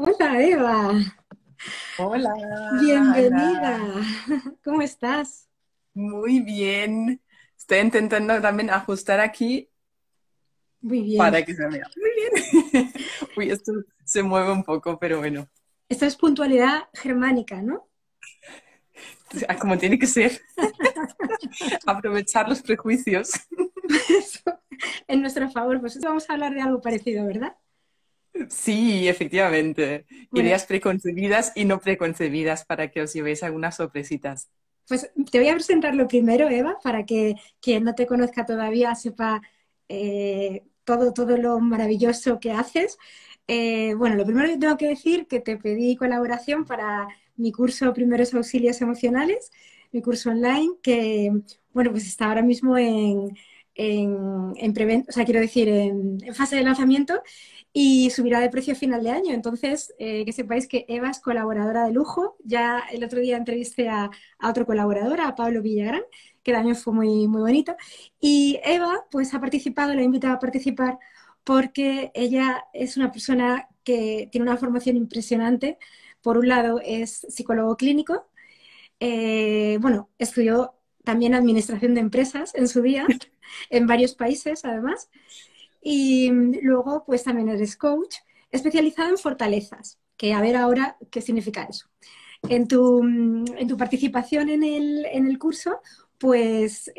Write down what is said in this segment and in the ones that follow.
Hola Eva, Hola, bienvenida. Ana. ¿Cómo estás? Muy bien. Estoy intentando también ajustar aquí Muy bien. para que se vea muy bien. Uy, esto se mueve un poco, pero bueno, Esta es puntualidad germánica, ¿no? como tiene que ser. Aprovechar los prejuicios. Eso, en nuestro favor, pues vamos a hablar de algo parecido, ¿verdad? Sí, efectivamente. Bueno, Ideas preconcebidas y no preconcebidas para que os llevéis algunas sorpresitas. pues te voy a presentar lo primero, Eva, para que quien no te conozca todavía sepa todo lo maravilloso que haces. Bueno, lo primero que tengo que decir que te pedí colaboración para mi curso Primeros Auxilios Emocionales, mi curso online, que, bueno, pues está ahora mismo o sea, quiero decir, en fase de lanzamiento y subirá de precio a final de año. Entonces, que sepáis que Eva es colaboradora de lujo. Ya el otro día entrevisté a otro colaborador, a Pablo Villagrán, que también fue muy, muy bonito. Y Eva, pues ha participado, la he invitado a participar porque ella es una persona que tiene una formación impresionante. Por un lado, es psicólogo clínico. Bueno, estudió también administración de empresas en su día, en varios países además. Y luego, pues también eres coach especializado en fortalezas, que a ver ahora qué significa eso. En tu participación en el curso, pues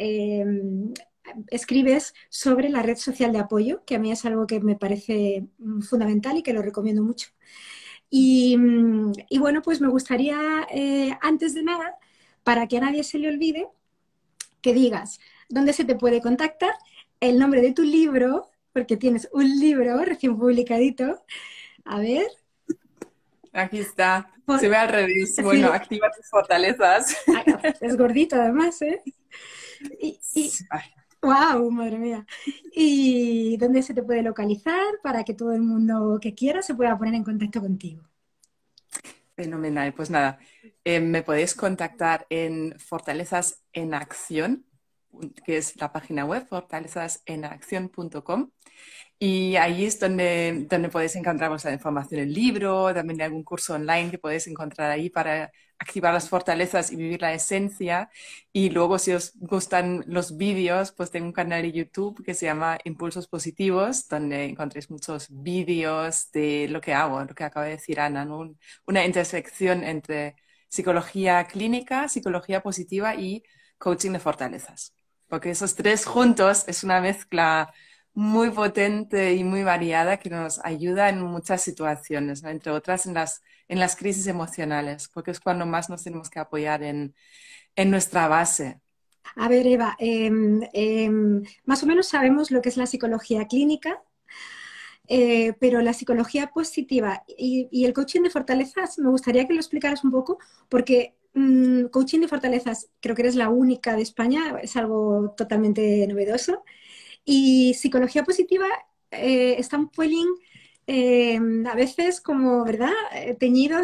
escribes sobre la red social de apoyo, que a mí es algo que me parece fundamental y que lo recomiendo mucho. Y bueno, pues me gustaría, antes de nada, para que a nadie se le olvide, que digas dónde se te puede contactar, el nombre de tu libro, porque tienes un libro recién publicadito. A ver, Aquí está. Se por, ve al revés. Bueno, sí, activa tus fortalezas. es gordito además, ¿eh? Y Ay, wow, madre mía. ¿Y dónde se te puede localizar para que todo el mundo que quiera se pueda poner en contacto contigo? fenomenal. Pues nada, me podéis contactar en Fortalezas en Acción, que es la página web, fortalezasenacción.com. Y ahí es donde podéis encontrar vuestra información, el libro, también algún curso online que podéis encontrar ahí para activar las fortalezas y vivir la esencia. Y luego, si os gustan los vídeos, pues tengo un canal de YouTube que se llama Impulsos Positivos, donde encontréis muchos vídeos de lo que hago, lo que acaba de decir Ana, ¿no? Una intersección entre psicología clínica, psicología positiva y coaching de fortalezas. Porque esos tres juntos es una mezcla muy potente y muy variada que nos ayuda en muchas situaciones, ¿no? Entre otras en las crisis emocionales, porque es cuando más nos tenemos que apoyar en nuestra base. A ver, Eva, más o menos sabemos lo que es la psicología clínica, pero la psicología positiva y el coaching de fortalezas, me gustaría que lo explicaras un poco, porque coaching de fortalezas creo que eres la única de España, es algo totalmente novedoso. Y psicología positiva está un pelín, eh, a veces como, ¿verdad? Teñido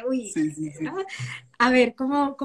uy, Sí, sí, ¿no? sí. A ver, ¿cómo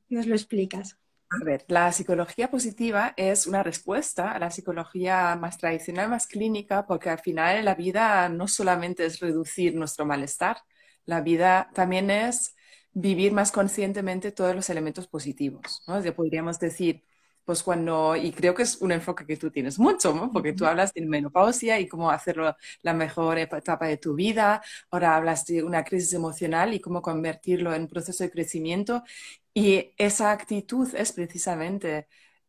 nos lo explicas? A ver, la psicología positiva es una respuesta a la psicología más tradicional, más clínica, porque al final la vida no solamente es reducir nuestro malestar, la vida también es vivir más conscientemente todos los elementos positivos, ¿no? Ya podríamos decir, pues cuando, y creo que es un enfoque que tú tienes mucho, ¿no? Porque tú hablas de menopausia y cómo hacerlo la mejor etapa de tu vida, ahora hablas de una crisis emocional y cómo convertirlo en un proceso de crecimiento. Y esa actitud es precisamente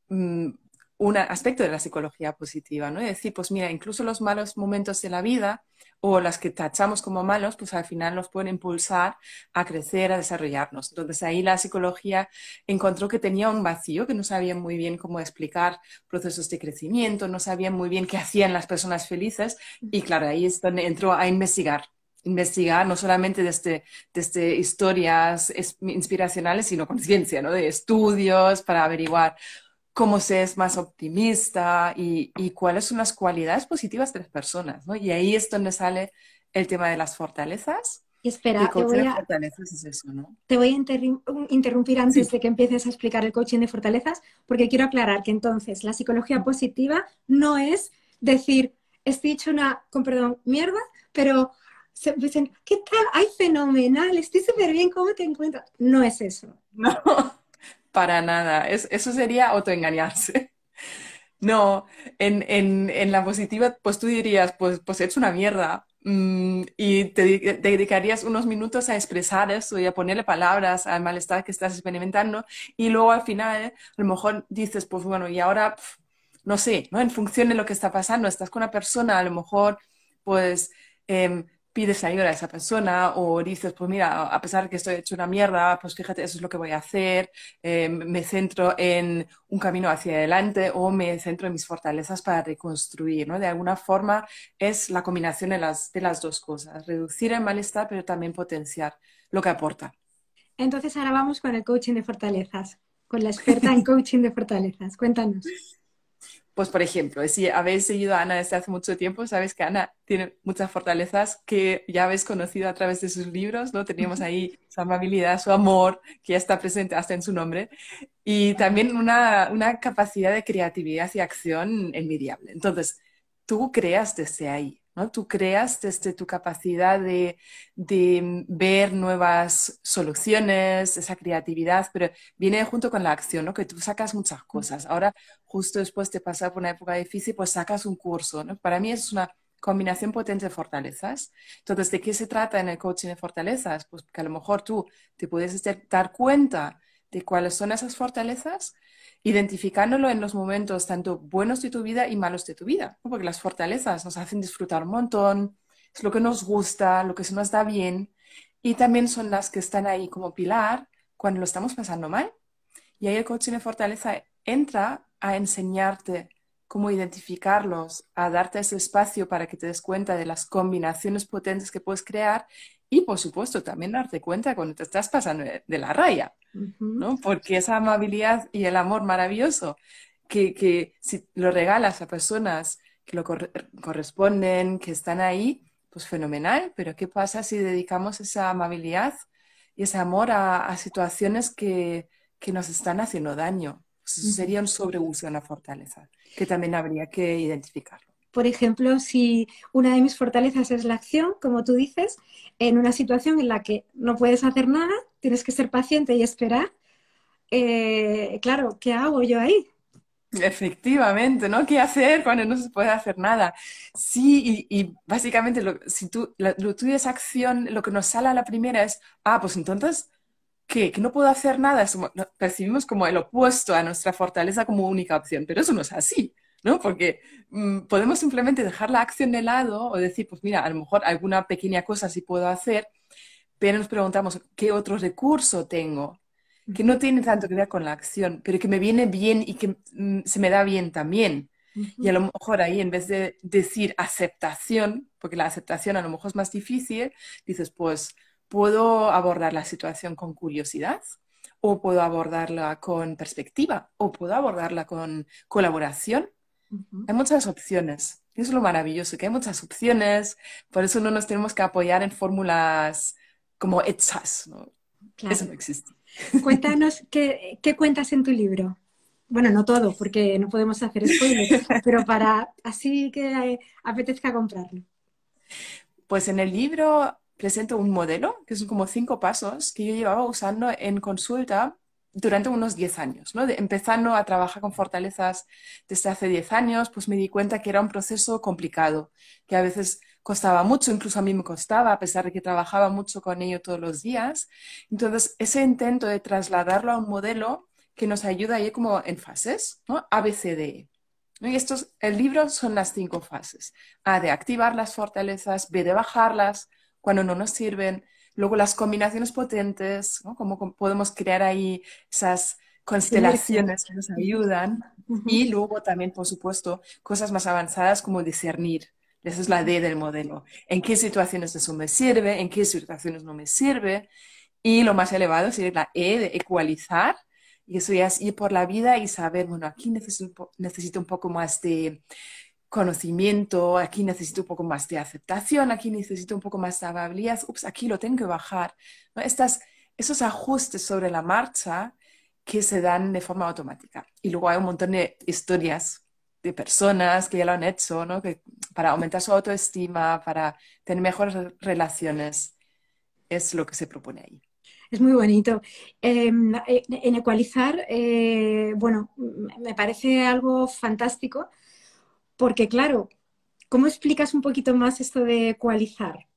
mm, un aspecto de la psicología positiva, ¿no? Es decir, pues mira, incluso los malos momentos de la vida o las que tachamos como malos, pues al final nos pueden impulsar a crecer, a desarrollarnos. Entonces ahí la psicología encontró que tenía un vacío, que no sabían muy bien cómo explicar procesos de crecimiento, no sabían muy bien qué hacían las personas felices y claro, ahí es donde entró a investigar no solamente desde historias inspiracionales, sino con ciencia, ¿no? De estudios para averiguar cómo se es más optimista y cuáles son las cualidades positivas de las personas, ¿no? Y ahí es donde sale el tema de las fortalezas. Y Y el espera, coaching de fortalezas es eso, ¿no? te voy a interrumpir antes Sí, de que empieces a explicar el coaching de fortalezas, porque quiero aclarar que entonces la psicología positiva no es decir, estoy hecho una, con perdón, mierda, pero se dicen, ¿qué tal? ¡Ay, fenomenal! Estoy súper bien, ¿cómo te encuentras? No es eso. No, para nada. Eso sería autoengañarse. No, en la positiva, pues tú dirías, pues he hecho una mierda. Y te dedicarías unos minutos a expresar eso y a ponerle palabras al malestar que estás experimentando. Y luego al final, a lo mejor dices, pues bueno, y ahora, no sé, ¿no? En función de lo que está pasando, estás con una persona, a lo mejor, pues pides ayuda a esa persona o dices, pues mira, a pesar de que estoy hecho una mierda, pues fíjate, eso es lo que voy a hacer. Me centro en un camino hacia adelante o me centro en mis fortalezas para reconstruir, ¿no? De alguna forma es la combinación de las dos cosas, reducir el malestar, pero también potenciar lo que aporta. Entonces ahora vamos con el coaching de fortalezas, con la experta en coaching de fortalezas. Cuéntanos. Pues, por ejemplo, si habéis seguido a Ana desde hace mucho tiempo, sabes que Ana tiene muchas fortalezas que ya habéis conocido a través de sus libros, ¿no? Teníamos ahí su amabilidad, su amor, que ya está presente hasta en su nombre, y también una capacidad de creatividad y acción envidiable. Entonces, tú creas desde ahí, ¿no? Tú creas desde tu capacidad de ver nuevas soluciones, esa creatividad, pero viene junto con la acción, ¿no? Que tú sacas muchas cosas. Ahora, justo después de pasar por una época difícil, pues sacas un curso, ¿no? Para mí es una combinación potente de fortalezas. Entonces, ¿de qué se trata en el coaching de fortalezas? Pues que a lo mejor tú te puedes dar cuenta de cuáles son esas fortalezas, identificándolo en los momentos tanto buenos de tu vida y malos de tu vida, ¿no? Porque las fortalezas nos hacen disfrutar un montón, es lo que nos gusta, lo que se nos da bien, y también son las que están ahí como pilar cuando lo estamos pasando mal. Y ahí el coaching de fortaleza entra a enseñarte cómo identificarlos, a darte ese espacio para que te des cuenta de las combinaciones potentes que puedes crear y, por supuesto, también darte cuenta cuando te estás pasando de la raya, Ujú. ¿no? Porque esa amabilidad y el amor maravilloso que si lo regalas a personas que lo corresponden, que están ahí, pues fenomenal, pero ¿qué pasa si dedicamos esa amabilidad y ese amor a situaciones que nos están haciendo daño? Pues eso Ujú. sería un sobreuso de una fortaleza, que también habría que identificarlo. Por ejemplo, si una de mis fortalezas es la acción, como tú dices, en una situación en la que no puedes hacer nada, tienes que ser paciente y esperar, claro, ¿qué hago yo ahí? Efectivamente, ¿no? ¿Qué hacer cuando no se puede hacer nada? Sí, y básicamente si lo tuyo es acción, lo que nos sale a la primera es, pues entonces, ¿qué? ¿Que no puedo hacer nada? Lo percibimos como el opuesto a nuestra fortaleza como única opción, pero eso no es así, ¿no? Porque podemos simplemente dejar la acción de lado o decir, pues mira, a lo mejor alguna pequeña cosa sí puedo hacer, pero nos preguntamos, ¿qué otro recurso tengo? Que no Ujú, tiene tanto que ver con la acción, pero que me viene bien y que se me da bien también. Y a ujú. lo mejor ahí, en vez de decir aceptación, porque la aceptación a lo mejor es más difícil, dices, pues puedo abordar la situación con curiosidad, o puedo abordarla con perspectiva, o puedo abordarla con colaboración. Ujú. Hay muchas opciones. Y eso es lo maravilloso, que hay muchas opciones. Por eso no nos tenemos que apoyar en fórmulas como hechas, ¿no? Eso Claro. no existe. Cuéntanos qué cuentas en tu libro. Bueno, no todo, porque no podemos hacer spoilers, pero para así que apetezca comprarlo. Pues en el libro presento un modelo, que son como 5 pasos que yo llevaba usando en consulta durante unos 10 años, ¿no? Empezando a trabajar con fortalezas desde hace 10 años, pues me di cuenta que era un proceso complicado, que a veces costaba mucho, incluso a mí me costaba, a pesar de que trabajaba mucho con ello todos los días. Entonces, ese intento de trasladarlo a un modelo que nos ayuda a ir como en fases, ¿no? A, B, C, D, E. ¿No? Y el libro son las 5 fases. A, de activar las fortalezas, B, de bajarlas cuando no nos sirven. Luego las combinaciones potentes, ¿no? Cómo podemos crear ahí esas Sinergias. constelaciones que nos ayudan. Ujú, Y luego también, por supuesto, cosas más avanzadas como discernir. Esa es la D del modelo. ¿En qué situaciones eso me sirve? ¿En qué situaciones no me sirve? Y lo más elevado sería la E de ecualizar. Y eso ya es ir por la vida y saber, bueno, aquí necesito un poco más de conocimiento, aquí necesito un poco más de aceptación, aquí necesito un poco más de amabilidad, ups, aquí lo tengo que bajar, ¿no? Esos ajustes sobre la marcha que se dan de forma automática. Y luego hay un montón de historias de personas que ya lo han hecho, ¿no? Que, para aumentar su autoestima, para tener mejores relaciones, es lo que se propone ahí. Es muy bonito. En ecualizar, bueno, me parece algo fantástico porque, claro, ¿cómo explicas un poquito más esto de ecualizar?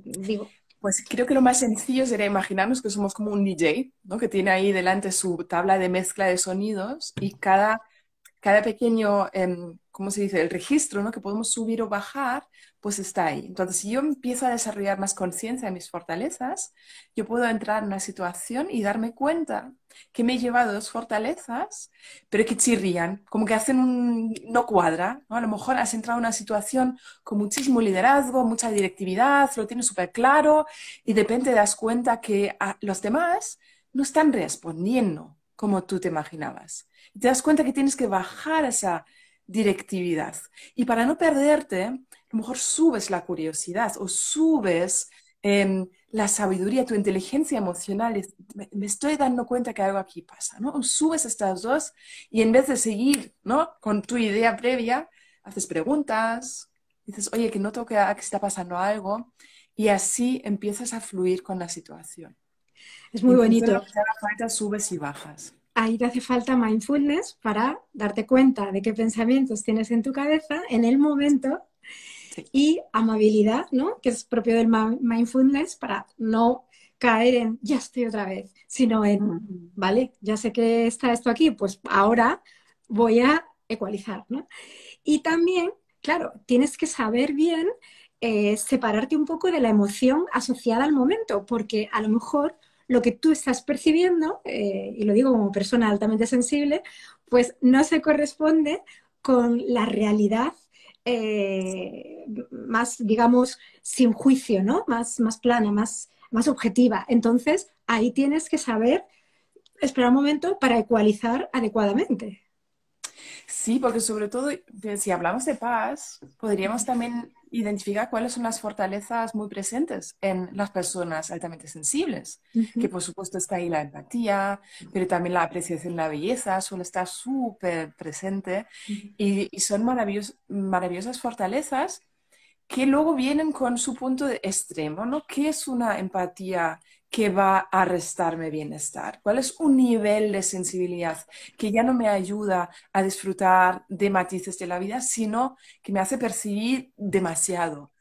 Digo, Pues creo que lo más sencillo sería imaginarnos que somos como un DJ, ¿no? Que tiene ahí delante su tabla de mezcla de sonidos y cada pequeño, ¿cómo se dice? El registro, ¿no? Que podemos subir o bajar, pues está ahí. Entonces, si yo empiezo a desarrollar más conciencia de mis fortalezas, yo puedo entrar en una situación y darme cuenta que me he llevado dos fortalezas, pero que chirrían, como que hacen un... no cuadra, ¿no? A lo mejor has entrado en una situación con muchísimo liderazgo, mucha directividad, lo tienes súper claro y de repente te das cuenta que los demás no están respondiendo como tú te imaginabas. Y te das cuenta que tienes que bajar esa directividad. Y para no perderte, a lo mejor subes la curiosidad o subes la sabiduría, tu inteligencia emocional. Me estoy dando cuenta que algo aquí pasa, ¿no? O subes estas dos y en vez de seguir, ¿no? Con tu idea previa, haces preguntas, dices, oye, que noto que aquí está pasando algo y así empiezas a fluir con la situación. es Y muy en función de lo bonito. que te haga falta, subes y bajas. Ahí te hace falta mindfulness para darte cuenta de qué pensamientos tienes en tu cabeza en el momento Sí. y amabilidad, ¿no? Que es propio del mindfulness para no caer en ya estoy otra vez, sino en, Ujú. vale, ya sé que está esto aquí, pues ahora voy a ecualizar, ¿no? Y también, claro, tienes que saber bien separarte un poco de la emoción asociada al momento, porque a lo mejor lo que tú estás percibiendo, y lo digo como persona altamente sensible, pues no se corresponde con la realidad más, digamos, sin juicio, ¿no? Más plana, más objetiva. Entonces, ahí tienes que saber esperar un momento para ecualizar adecuadamente. Sí, porque sobre todo, si hablamos de paz, podríamos también identificar cuáles son las fortalezas muy presentes en las personas altamente sensibles, que Ujú, por supuesto está ahí la empatía, pero también la apreciación de la belleza suele estar súper presente ujú. y son maravillosas fortalezas que luego vienen con su punto de extremo, ¿no? ¿Qué es una empatía que va a restarme bienestar? ¿Cuál es un nivel de sensibilidad que ya no me ayuda a disfrutar de matices de la vida, sino que me hace percibir demasiado?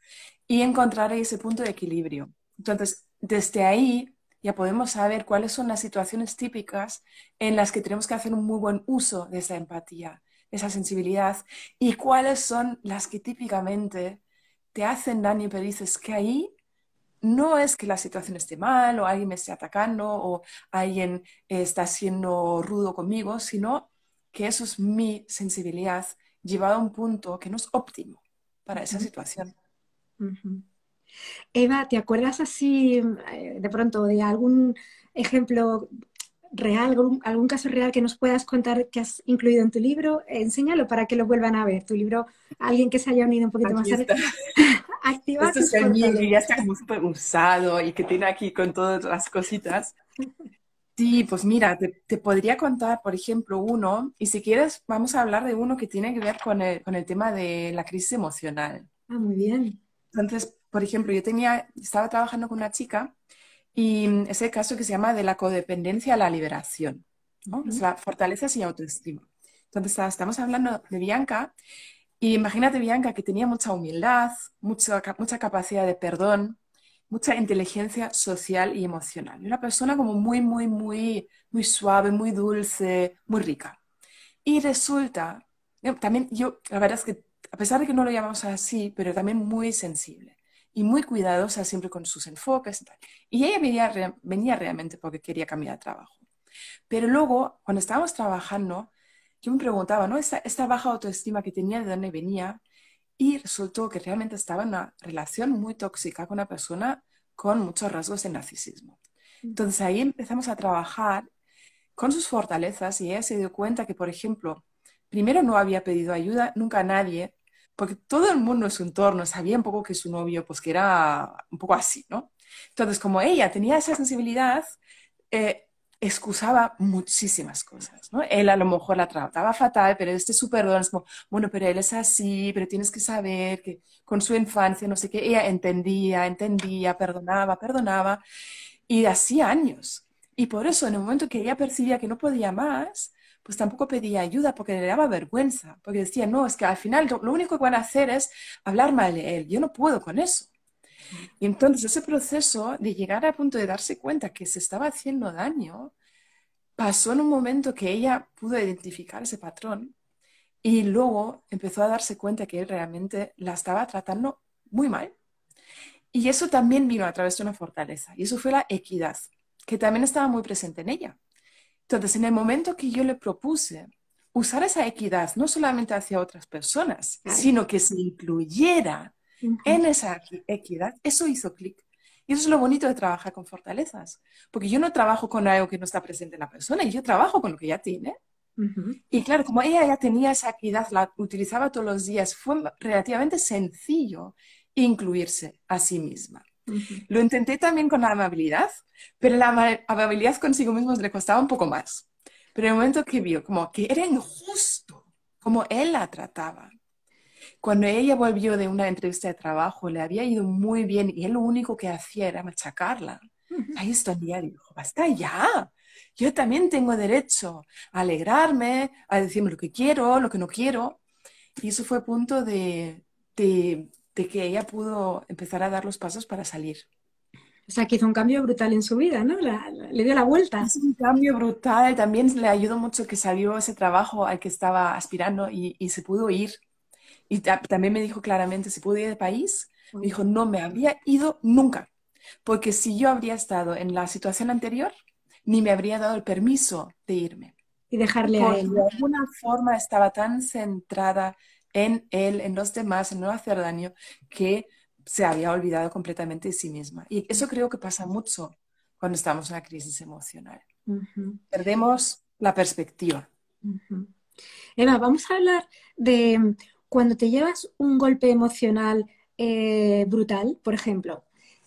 Y encontrar ese punto de equilibrio. Entonces, desde ahí ya podemos saber cuáles son las situaciones típicas en las que tenemos que hacer un muy buen uso de esa empatía, esa sensibilidad, y cuáles son las que típicamente te hacen daño, pero dices que ahí no es que la situación esté mal o alguien me esté atacando o alguien está siendo rudo conmigo, sino que eso es mi sensibilidad llevada a un punto que no es óptimo para esa Ujú, situación. ujú. Eva, ¿te acuerdas así de pronto de algún ejemplo real, algún caso real que nos puedas contar que has incluido en tu libro? Enséñalo para que lo vuelvan a ver. Tu libro, alguien que se haya unido un poquito más Aquí tarde, está. activa Este es tus el mío que ya fortalezas. está como súper usado y que tiene aquí con todas las cositas. Sí, pues mira, te podría contar, por ejemplo, uno, y si quieres, vamos a hablar de uno que tiene que ver con el tema de la crisis emocional. Ah, muy bien. Entonces, por ejemplo, estaba trabajando con una chica y es el caso que se llama de la codependencia a la liberación, ¿no? Es Ujú, la fortaleza sin autoestima. Entonces, estamos hablando de Bianca y imagínate Bianca que tenía mucha humildad, mucha capacidad de perdón, mucha inteligencia social y emocional. Y una persona como muy suave, muy dulce, muy rica. Y resulta, también yo, la verdad es que a pesar de que no lo llamamos así, pero también muy sensible y muy cuidadosa siempre con sus enfoques y tal. Y ella venía realmente porque quería cambiar de trabajo. Pero luego, cuando estábamos trabajando, yo me preguntaba, ¿no? Esta baja autoestima que tenía, ¿de dónde venía? Y resultó que realmente estaba en una relación muy tóxica con una persona con muchos rasgos de narcisismo. Entonces ahí empezamos a trabajar con sus fortalezas y ella se dio cuenta que, por ejemplo, primero no había pedido ayuda nunca a nadie, porque todo el mundo en su entorno sabía un poco que su novio, pues que era un poco así, ¿no? Entonces, como ella tenía esa sensibilidad, eh, excusaba muchísimas cosas, ¿no? Él a lo mejor la trataba fatal, pero este su perdón es como, bueno, pero él es así, pero tienes que saber que con su infancia, no sé qué, ella entendía, perdonaba, perdonaba, y hacía años. Y por eso, en el momento que ella percibía que no podía más, pues tampoco pedía ayuda porque le daba vergüenza, porque decía, no, es que al final lo único que van a hacer es hablar mal de él, yo no puedo con eso. Y entonces ese proceso de llegar al punto de darse cuenta que se estaba haciendo daño, pasó en un momento que ella pudo identificar ese patrón y luego empezó a darse cuenta que él realmente la estaba tratando muy mal. Y eso también vino a través de una fortaleza, y eso fue la equidad, que también estaba muy presente en ella. Entonces, en el momento que yo le propuse usar esa equidad, no solamente hacia otras personas, Claro. sino que se incluyera en esa equidad, eso hizo clic. Y eso es lo bonito de trabajar con fortalezas, porque yo no trabajo con algo que no está presente en la persona, y yo trabajo con lo que ya tiene. Y claro, como ella ya tenía esa equidad, la utilizaba todos los días, fue relativamente sencillo incluirse a sí misma. Lo intenté también con la amabilidad, pero la amabilidad consigo mismo le costaba un poco más. Pero en el momento que vio como que era injusto como él la trataba, cuando ella volvió de una entrevista de trabajo, le había ido muy bien y él lo único que hacía era machacarla. Ahí está el día y dijo, basta ya, yo también tengo derecho a alegrarme, a decirme lo que quiero, lo que no quiero. Y eso fue punto de que ella pudo empezar a dar los pasos para salir. O sea, que hizo un cambio brutal en su vida, ¿no? Le dio la vuelta. Es un cambio brutal. También le ayudó mucho que salió ese trabajo al que estaba aspirando y se pudo ir. Y también me dijo claramente, ¿se pudo ir del país? Me dijo, no me habría ido nunca, porque si yo habría estado en la situación anterior, ni me habría dado el permiso de irme, Y dejarle a porque él, de ¿no? alguna forma estaba tan centrada en él, en los demás, en no hacer daño, que se había olvidado completamente de sí misma. Y eso creo que pasa mucho cuando estamos en una crisis emocional. Ujú, Perdemos la perspectiva. ujú. Eva, vamos a hablar de cuando te llevas un golpe emocional brutal, por ejemplo,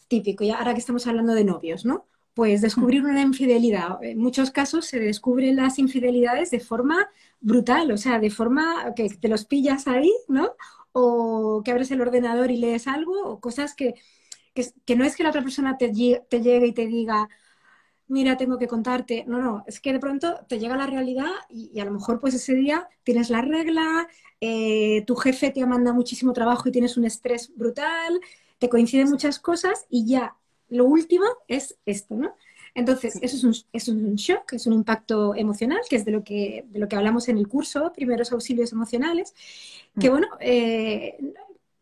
típico, ya ahora que estamos hablando de novios, ¿no? Pues descubrir una infidelidad. En muchos casos se descubren las infidelidades de forma brutal, o sea, de forma que te los pillas ahí, ¿no? O que abres el ordenador y lees algo, o cosas que no es que la otra persona te llegue y te diga, mira, tengo que contarte. No, no, es que de pronto te llega la realidad y a lo mejor pues ese día tienes la regla, tu jefe te manda muchísimo trabajo y tienes un estrés brutal, te coinciden muchas cosas y ya lo último es esto, ¿no? Entonces, Sí. es un shock, es un impacto emocional, que es de lo que hablamos en el curso, primeros auxilios emocionales, que bueno,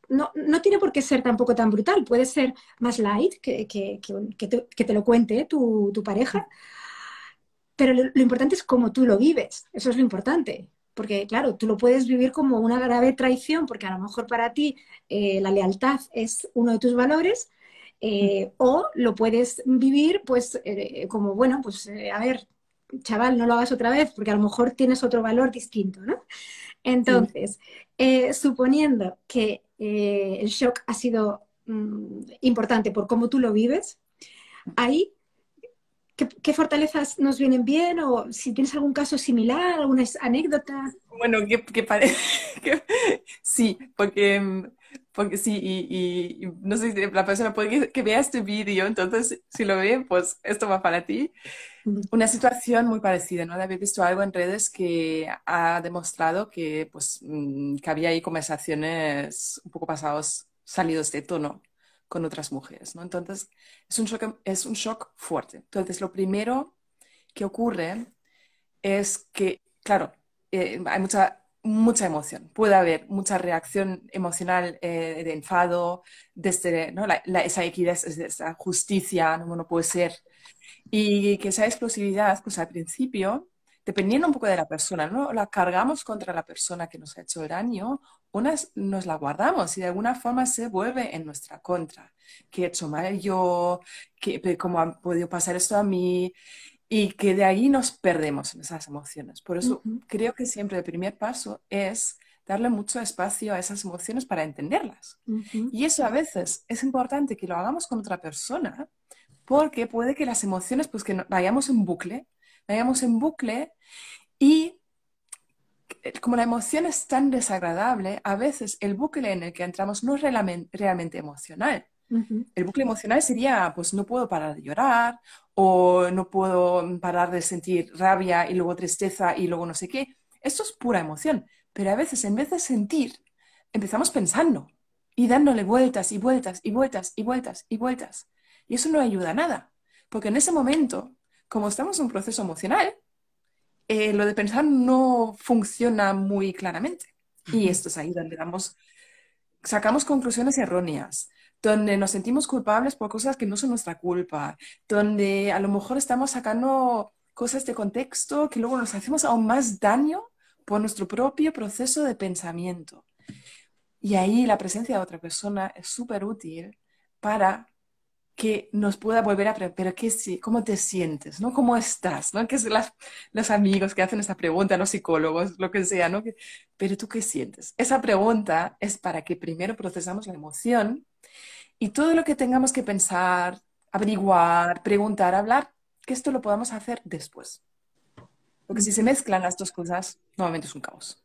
no tiene por qué ser tampoco tan brutal, puede ser más light, que te lo cuente tu pareja, pero lo importante es cómo tú lo vives, eso es lo importante, porque claro, tú lo puedes vivir como una grave traición, porque a lo mejor para ti la lealtad es uno de tus valores, o lo puedes vivir pues como, bueno, pues a ver, chaval, no lo hagas otra vez, porque a lo mejor tienes otro valor distinto, ¿no? Sí. Entonces, suponiendo que el shock ha sido importante por cómo tú lo vives, ahí, ¿qué fortalezas nos vienen bien? O si tienes algún caso similar, alguna anécdota. Bueno, que parece sí, porque sí, y no sé si la persona puede que vea este vídeo, entonces si lo ve, pues esto va para ti. Una situación muy parecida, ¿no? De haber visto algo en redes que ha demostrado que, pues, que había ahí conversaciones un poco pasados, salidos de tono con otras mujeres, ¿no? Entonces, es un shock fuerte. Entonces, lo primero que ocurre es que, claro, hay mucha emoción. Puede haber mucha reacción emocional de enfado, desde, ¿no? esa equidad, esa justicia, no puede ser. Y que esa explosividad, pues al principio, dependiendo un poco de la persona, ¿no? La cargamos contra la persona que nos ha hecho el daño, unas nos la guardamos y de alguna forma se vuelve en nuestra contra. ¿Qué he hecho mal yo? ¿Cómo ha podido pasar esto a mí? Y que de ahí nos perdemos en esas emociones. Por eso Ujú, creo que siempre el primer paso es darle mucho espacio a esas emociones para entenderlas. ujú, Y eso a veces es importante que lo hagamos con otra persona porque puede que las emociones, pues que vayamos en bucle, vayamos en bucle y como la emoción es tan desagradable, a veces el bucle en el que entramos no es realmente emocional. Ujú. El bucle emocional sería, pues no puedo parar de llorar o no puedo parar de sentir rabia y luego tristeza y luego no sé qué. Esto es pura emoción, pero a veces en vez de sentir, empezamos pensando y dándole vueltas y vueltas y vueltas y vueltas y vueltas. Y eso no ayuda a nada, porque en ese momento, como estamos en un proceso emocional, lo de pensar no funciona muy claramente. Y esto es ahí donde sacamos conclusiones erróneas, donde nos sentimos culpables por cosas que no son nuestra culpa, donde a lo mejor estamos sacando cosas de contexto que luego nos hacemos aún más daño por nuestro propio proceso de pensamiento. Y ahí la presencia de otra persona es súper útil para que nos pueda volver a preguntar, pero ¿cómo te sientes? ¿No? ¿Cómo estás? ¿No? Que son los amigos que hacen esa pregunta, los psicólogos, lo que sea, ¿no? Pero ¿tú qué sientes? Esa pregunta es para que primero procesamos la emoción y todo lo que tengamos que pensar, averiguar, preguntar, hablar, que esto lo podamos hacer después. Porque si se mezclan las dos cosas, nuevamente es un caos.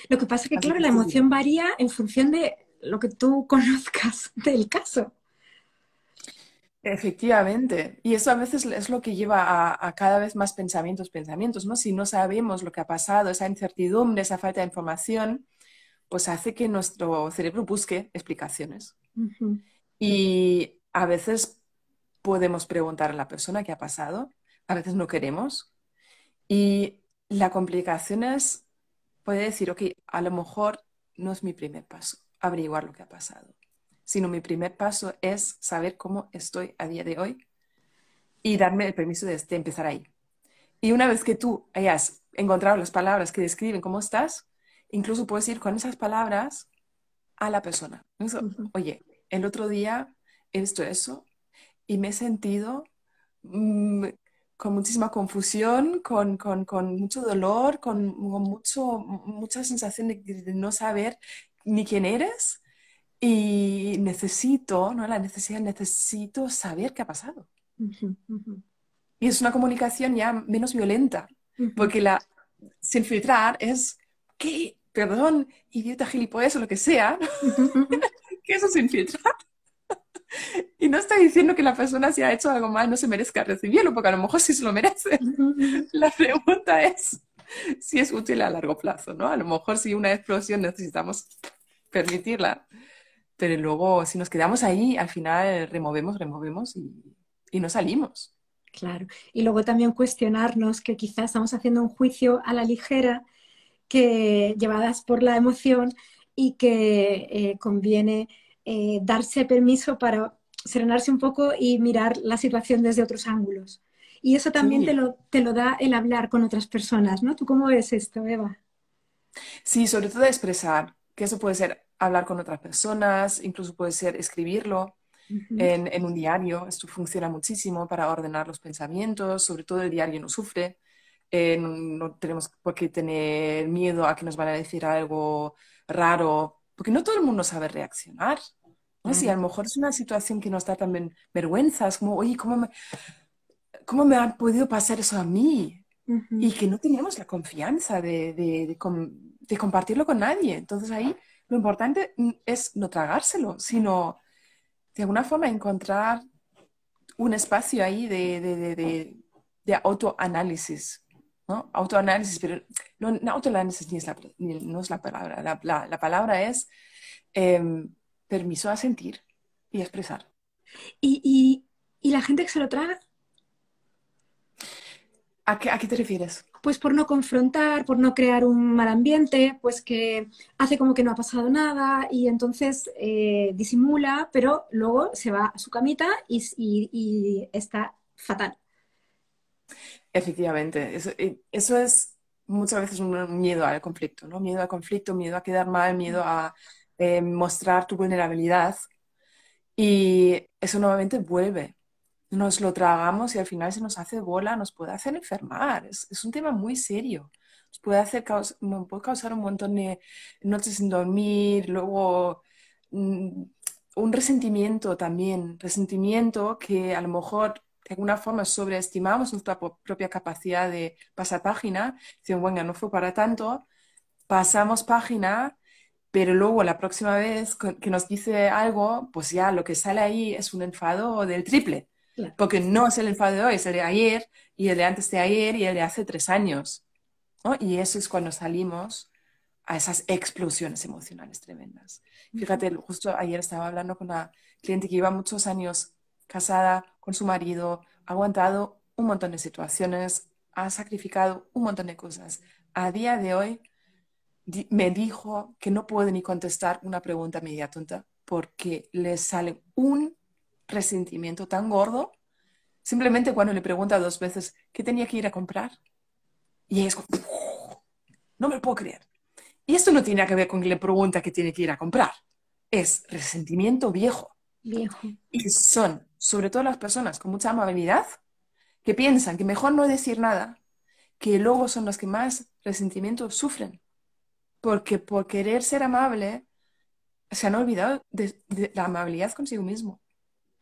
Lo que pasa es que, Así claro, que la esto es emoción ideal. varía en función de lo que tú conozcas del caso. Efectivamente, y eso a veces es lo que lleva a cada vez más pensamientos, ¿no? Si no sabemos lo que ha pasado, esa incertidumbre, esa falta de información, pues hace que nuestro cerebro busque explicaciones. Ujú. Y a veces podemos preguntar a la persona qué ha pasado, a veces no queremos. Y la complicación es, puede decir, ok, a lo mejor no es mi primer paso, averiguar lo que ha pasado, sino mi primer paso es saber cómo estoy a día de hoy y darme el permiso de empezar ahí. Y una vez que tú hayas encontrado las palabras que describen cómo estás, incluso puedes ir con esas palabras a la persona. Ujú. Oye, el otro día he visto eso y me he sentido mm, con muchísima confusión, con mucho dolor, con mucha sensación de no saber ni quién eres y necesito, ¿no? La necesidad, necesito saber qué ha pasado. Ujú. Ujú. Y es una comunicación ya menos violenta, Ujú. porque la sin filtrar es, ¿qué? Perdón, idiota, gilipollas o lo que sea, Ujú. Ujú. que eso sin filtrar. Y no estoy diciendo que la persona si ha hecho algo mal no se merezca recibirlo, porque a lo mejor sí se lo merece. Ujú. La pregunta es si es útil a largo plazo, ¿no? A lo mejor si una explosión necesitamos permitirla, pero luego si nos quedamos ahí, al final removemos y no salimos. Claro. Y luego también cuestionarnos que quizás estamos haciendo un juicio a la ligera, que llevadas por la emoción y que conviene darse permiso para serenarse un poco y mirar la situación desde otros ángulos. Y eso también Sí, te lo da el hablar con otras personas, ¿no? ¿Tú cómo ves esto, Eva? sí, sobre todo expresar, que eso puede ser hablar con otras personas, incluso puede ser escribirlo Ujú. en un diario. Esto funciona muchísimo para ordenar los pensamientos, sobre todo el diario no sufre. No tenemos por qué tener miedo a que nos van a decir algo raro, porque no todo el mundo sabe reaccionar. ¿No? Si Claro. a lo mejor es una situación que nos da también vergüenza, es como, oye, ¿cómo me ha podido pasar eso a mí? Ujú. Y que no teníamos la confianza de compartirlo con nadie. Entonces ahí lo importante es no tragárselo, sino de alguna forma encontrar un espacio ahí de autoanálisis, ¿no? Autoanálisis, pero no autoanálisis no es la palabra. La palabra es em, permiso a sentir y expresar. Y, y la gente que se lo traga, ¿A qué te refieres? pues por no confrontar, por no crear un mal ambiente, pues que hace como que no ha pasado nada y entonces disimula, pero luego se va a su camita y está fatal. Efectivamente, eso es muchas veces un miedo al conflicto, ¿no? Miedo al conflicto, miedo a quedar mal, miedo a mostrar tu vulnerabilidad y eso nuevamente vuelve. Nos lo tragamos y al final se nos hace bola, nos puede hacer enfermar. Es un tema muy serio. Nos puede causar un montón de noches sin dormir, luego mm, un resentimiento también, resentimiento que a lo mejor de alguna forma sobreestimamos nuestra propia capacidad de pasar página, decimos, bueno, no fue para tanto, pasamos página, pero luego la próxima vez que nos dice algo, pues ya lo que sale ahí es un enfado del triple, Claro. porque no es el enfado de hoy, es el de ayer y el de antes de ayer y el de hace 3 años, ¿no? Y eso es cuando salimos a esas explosiones emocionales tremendas. Fíjate, justo ayer estaba hablando con una cliente que lleva muchos años casada con su marido, ha aguantado un montón de situaciones, ha sacrificado un montón de cosas. A día de hoy me dijo que no puede ni contestar una pregunta media tonta porque le sale un resentimiento tan gordo simplemente cuando le pregunta 2 veces qué tenía que ir a comprar. Y ella es como, no me lo puedo creer. Y esto no tiene que ver con que le pregunta qué tiene que ir a comprar. Es resentimiento viejo. Viejo. Y son, sobre todo las personas con mucha amabilidad, que piensan que mejor no decir nada, que luego son los que más resentimiento sufren. Porque por querer ser amable, se han olvidado de la amabilidad consigo mismo.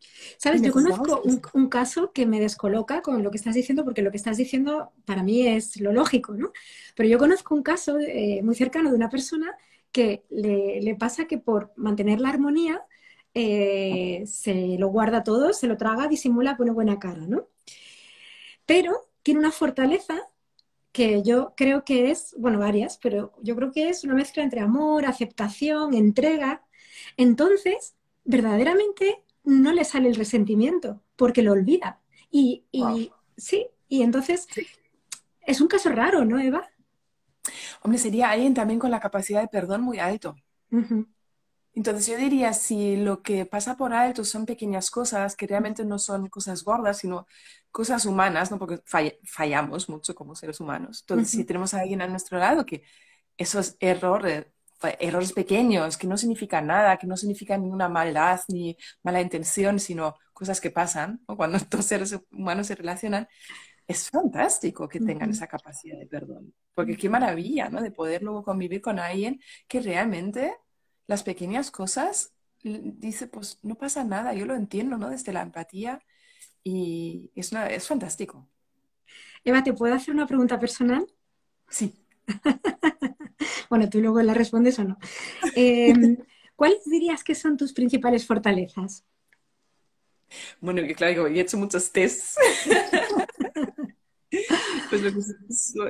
Y Sabes, yo necesitamos conozco un caso que me descoloca con lo que estás diciendo, porque lo que estás diciendo para mí es lo lógico, ¿no? Pero yo conozco un caso muy cercano de una persona que le pasa que por mantener la armonía se lo guarda todo, se lo traga, disimula, pone buena cara, ¿no? Pero tiene una fortaleza que yo creo que es, bueno, varias, pero yo creo que es una mezcla entre amor, aceptación, entrega. Entonces, verdaderamente no le sale el resentimiento porque lo olvida. wow. Y sí, y entonces Sí. es un caso raro, ¿no, Eva? Hombre, sería alguien también con la capacidad de perdón muy alto. Ujú. Entonces yo diría, si lo que pasa por alto son pequeñas cosas, que realmente no son cosas gordas, sino cosas humanas, ¿no? Porque fallamos mucho como seres humanos. Entonces, si Ujú. tenemos a alguien a nuestro lado que esos errores pequeños, que no significan nada, que no significan ninguna maldad ni mala intención, sino cosas que pasan, ¿no? Cuando dos seres humanos se relacionan, es fantástico que tengan Ujú. esa capacidad de perdón. Porque qué maravilla, ¿no? De poder luego convivir con alguien que realmente las pequeñas cosas dice, pues no pasa nada, yo lo entiendo, ¿no? Desde la empatía y es fantástico. Eva, ¿te puedo hacer una pregunta personal? Sí. Bueno, tú luego la respondes o no. Eh, ¿Cuáles dirías que son tus principales fortalezas? Bueno, que claro, como yo he hecho muchos tests, pues lo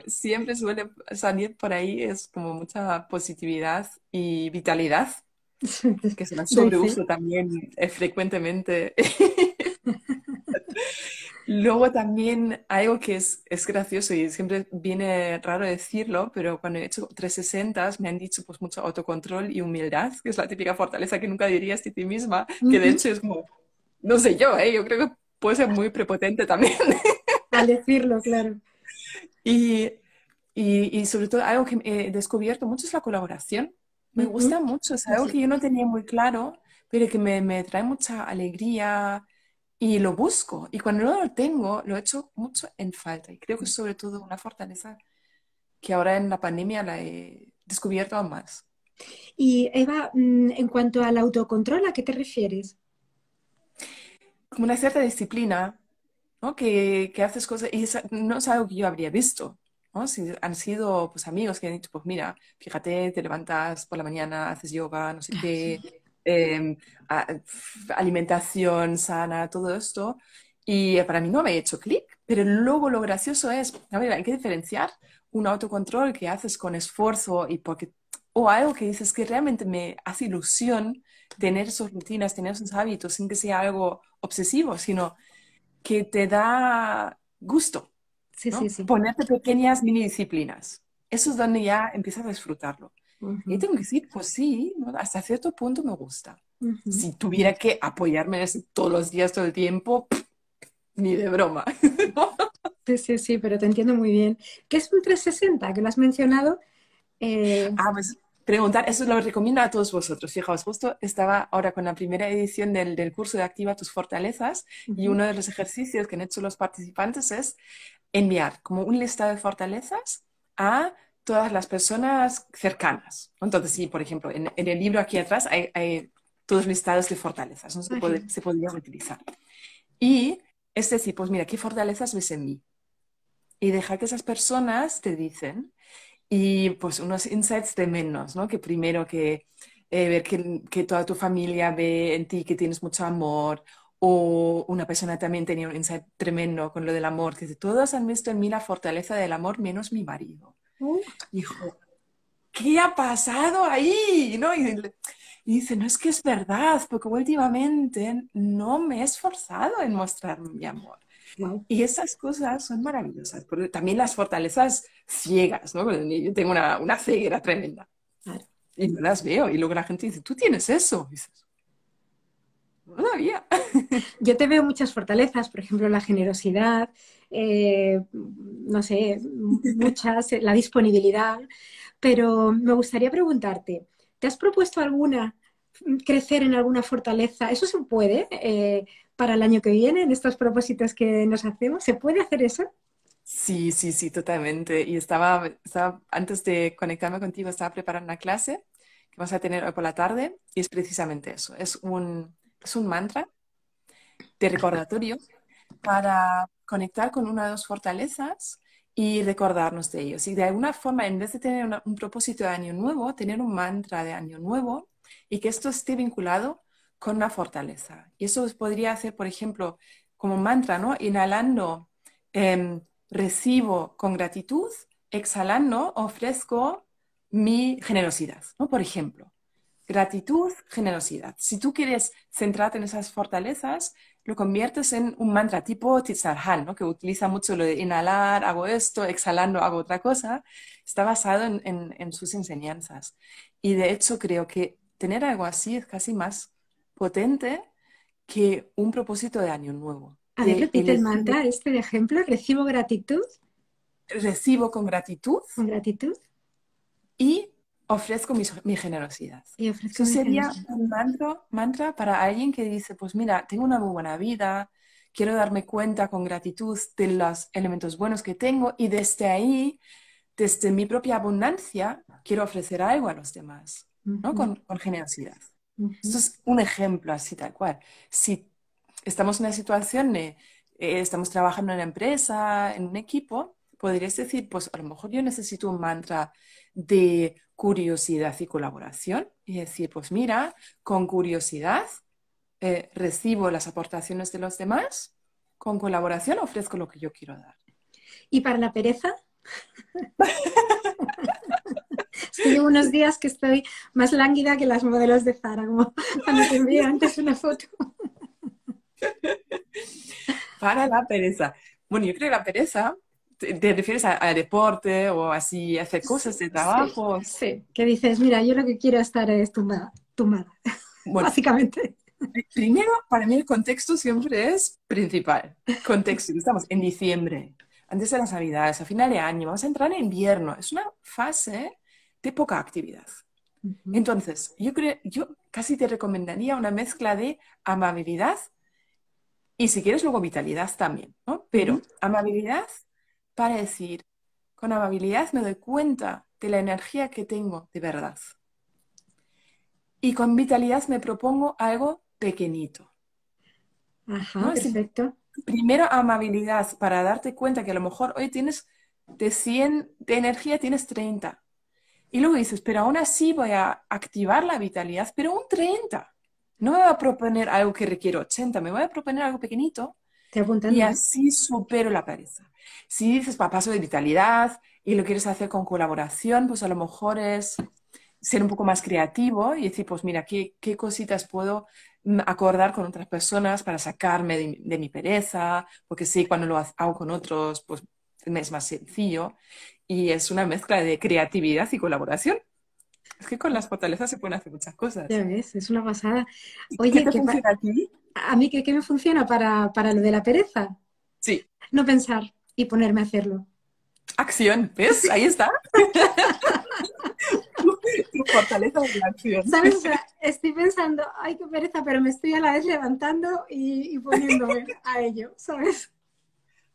que siempre suele salir por ahí es como mucha positividad y vitalidad, que se la Doy fe. sobreuso también frecuentemente. Luego también algo que es gracioso y siempre viene raro decirlo, pero cuando he hecho 360 me han dicho pues mucho autocontrol y humildad, que es la típica fortaleza que nunca dirías de ti misma, que de Ujú. hecho es como, no sé yo, yo creo que puede ser muy prepotente también. Al decirlo, claro. Y, y sobre todo algo que he descubierto mucho es la colaboración. Me Ujú. gusta mucho, es algo Sí. que yo no tenía muy claro, pero que me trae mucha alegría y lo busco. Y cuando no lo tengo, lo echo mucho en falta. Y creo que es sobre todo una fortaleza que ahora en la pandemia la he descubierto aún más. Y Eva, en cuanto al autocontrol, ¿a qué te refieres? Como una cierta disciplina, ¿no? Que haces cosas, y no es algo que yo habría visto, ¿no? Si han sido pues, amigos que han dicho, pues mira, fíjate, te levantas por la mañana, haces yoga, no sé qué, eh, alimentación sana, todo esto, y para mí no me ha hecho clic, pero luego lo gracioso es, a ver, hay que diferenciar un autocontrol que haces con esfuerzo y porque, o algo que dices que realmente me hace ilusión tener esas rutinas, tener esos hábitos sin que sea algo obsesivo, sino que te da gusto, Sí, sí, ¿no? sí. Ponerte pequeñas mini disciplinas. Eso es donde ya empiezas a disfrutarlo. Y Ujú, tengo que decir, pues sí, ¿no? Hasta cierto punto me gusta. ujú. Si tuviera que apoyarme en eso todos los días, todo el tiempo, ni de broma. Sí, sí, sí, pero te entiendo muy bien. ¿Qué es un 360? Que lo has mencionado. Pues preguntar, eso lo recomiendo a todos vosotros. Fijaos, justo estaba ahora con la primera edición del curso de Activa tus fortalezas y Ujú. uno de los ejercicios que han hecho los participantes es enviar como un listado de fortalezas a todas las personas cercanas. Entonces, sí, por ejemplo, en el libro aquí atrás hay todos listados de fortalezas, ¿no? Ah, genial. Se podrían utilizar. Y Es decir, pues mira, ¿qué fortalezas ves en mí? Y deja que esas personas te dicen, y pues unos insights tremendos, ¿no? Que primero que ver que toda tu familia ve en ti que tienes mucho amor, o una persona también tenía un insight tremendo con lo del amor, que dice, todos han visto en mí la fortaleza del amor menos mi marido. Uh, Hijo, ¿qué ha pasado ahí? ¿No? Y dice, no es que es verdad, porque últimamente no me he esforzado en mostrar mi amor. wow. Y esas cosas son maravillosas, porque también las fortalezas ciegas, ¿no? Yo tengo una ceguera tremenda Claro. y no las veo. Y luego la gente dice, tú tienes eso. Y dices, no lo había. Yo te veo muchas fortalezas, por ejemplo, la generosidad, no sé, muchas, la disponibilidad, pero me gustaría preguntarte, ¿te has propuesto alguna, crecer en alguna fortaleza? ¿Eso se puede para el año que viene, en estos propósitos que nos hacemos? ¿Se puede hacer eso? Sí, sí, sí, totalmente. Y antes de conectarme contigo, estaba preparando una clase que vamos a tener hoy por la tarde y es precisamente eso. Es un mantra de recordatorio para conectar con una de las fortalezas y recordarnos de ellos. Y de alguna forma, en vez de tener un propósito de año nuevo, tener un mantra de año nuevo y que esto esté vinculado con una fortaleza. Y eso podría hacer, por ejemplo, como mantra, ¿no? Inhalando, recibo con gratitud, exhalando, ofrezco mi generosidad, ¿no? Por ejemplo. Gratitud, generosidad. Si tú quieres centrarte en esas fortalezas, lo conviertes en un mantra tipo Thich Nhat Hanh, ¿no? Que utiliza mucho lo de inhalar, hago esto, exhalando, hago otra cosa. Está basado en sus enseñanzas. Y de hecho creo que tener algo así es casi más potente que un propósito de año nuevo. A ver, De repite el elegir, mantra este de ejemplo, recibo gratitud recibo con gratitud con gratitud y ofrezco mi generosidad. y ofrezco Eso mi sería generosidad. un mantra para alguien que dice, pues mira, tengo una muy buena vida, quiero darme cuenta con gratitud de los elementos buenos que tengo y desde ahí, desde mi propia abundancia, quiero ofrecer algo a los demás, ¿no? Ujú, Con generosidad. Esto ujú. es un ejemplo así tal cual. Si estamos en una situación de, estamos trabajando en una empresa, en un equipo, podrías decir, pues a lo mejor yo necesito un mantra de curiosidad y colaboración y decir, pues mira, con curiosidad recibo las aportaciones de los demás, con colaboración ofrezco lo que yo quiero dar. ¿Y para la pereza? Es que llevo unos días que estoy más lánguida que las modelos de Zara, como cuando te envié antes una foto. Para la pereza. Bueno, yo creo que la pereza, te refieres a deporte o así, hacer cosas de Sí, trabajo. sí. Que dices, mira, yo lo que quiero estar es tumbada, tumbada, Bueno, básicamente. primero, para mí el contexto siempre es principal. Contexto, estamos en diciembre, antes de las Navidades, a final de año, vamos a entrar en invierno. Es una fase de poca actividad. Ujú, Entonces, yo casi te recomendaría una mezcla de amabilidad y si quieres luego vitalidad también, ¿no? ujú. Pero amabilidad para decir, con amabilidad me doy cuenta de la energía que tengo de verdad. Y con vitalidad me propongo algo pequeñito, Ajá, ¿no? Es perfecto. primero amabilidad para darte cuenta que a lo mejor hoy tienes de 100 de energía, tienes 30. Y luego dices, pero aún así voy a activar la vitalidad, pero un 30. No me voy a proponer algo que requiere 80, me voy a proponer algo pequeñito Estoy y apuntando, ¿eh? así supero la pereza. Si dices, paso de vitalidad y lo quieres hacer con colaboración, pues a lo mejor es ser un poco más creativo y decir, pues mira, ¿qué cositas puedo acordar con otras personas para sacarme de mi pereza? Porque sí, cuando lo hago con otros, pues me es más sencillo. Y es una mezcla de creatividad y colaboración. Es que con las fortalezas se pueden hacer muchas Ya cosas. ves, es una pasada. ¿Qué Oye, te funciona a ti? a mí qué me funciona para lo de la pereza? Sí, No pensar y ponerme a hacerlo. acción, ¿ves? Ahí está. Tu fortaleza de la acción. ¿Sabes? O sea, estoy pensando, ay, qué pereza, pero me estoy a la vez levantando y poniéndome a ello, ¿sabes?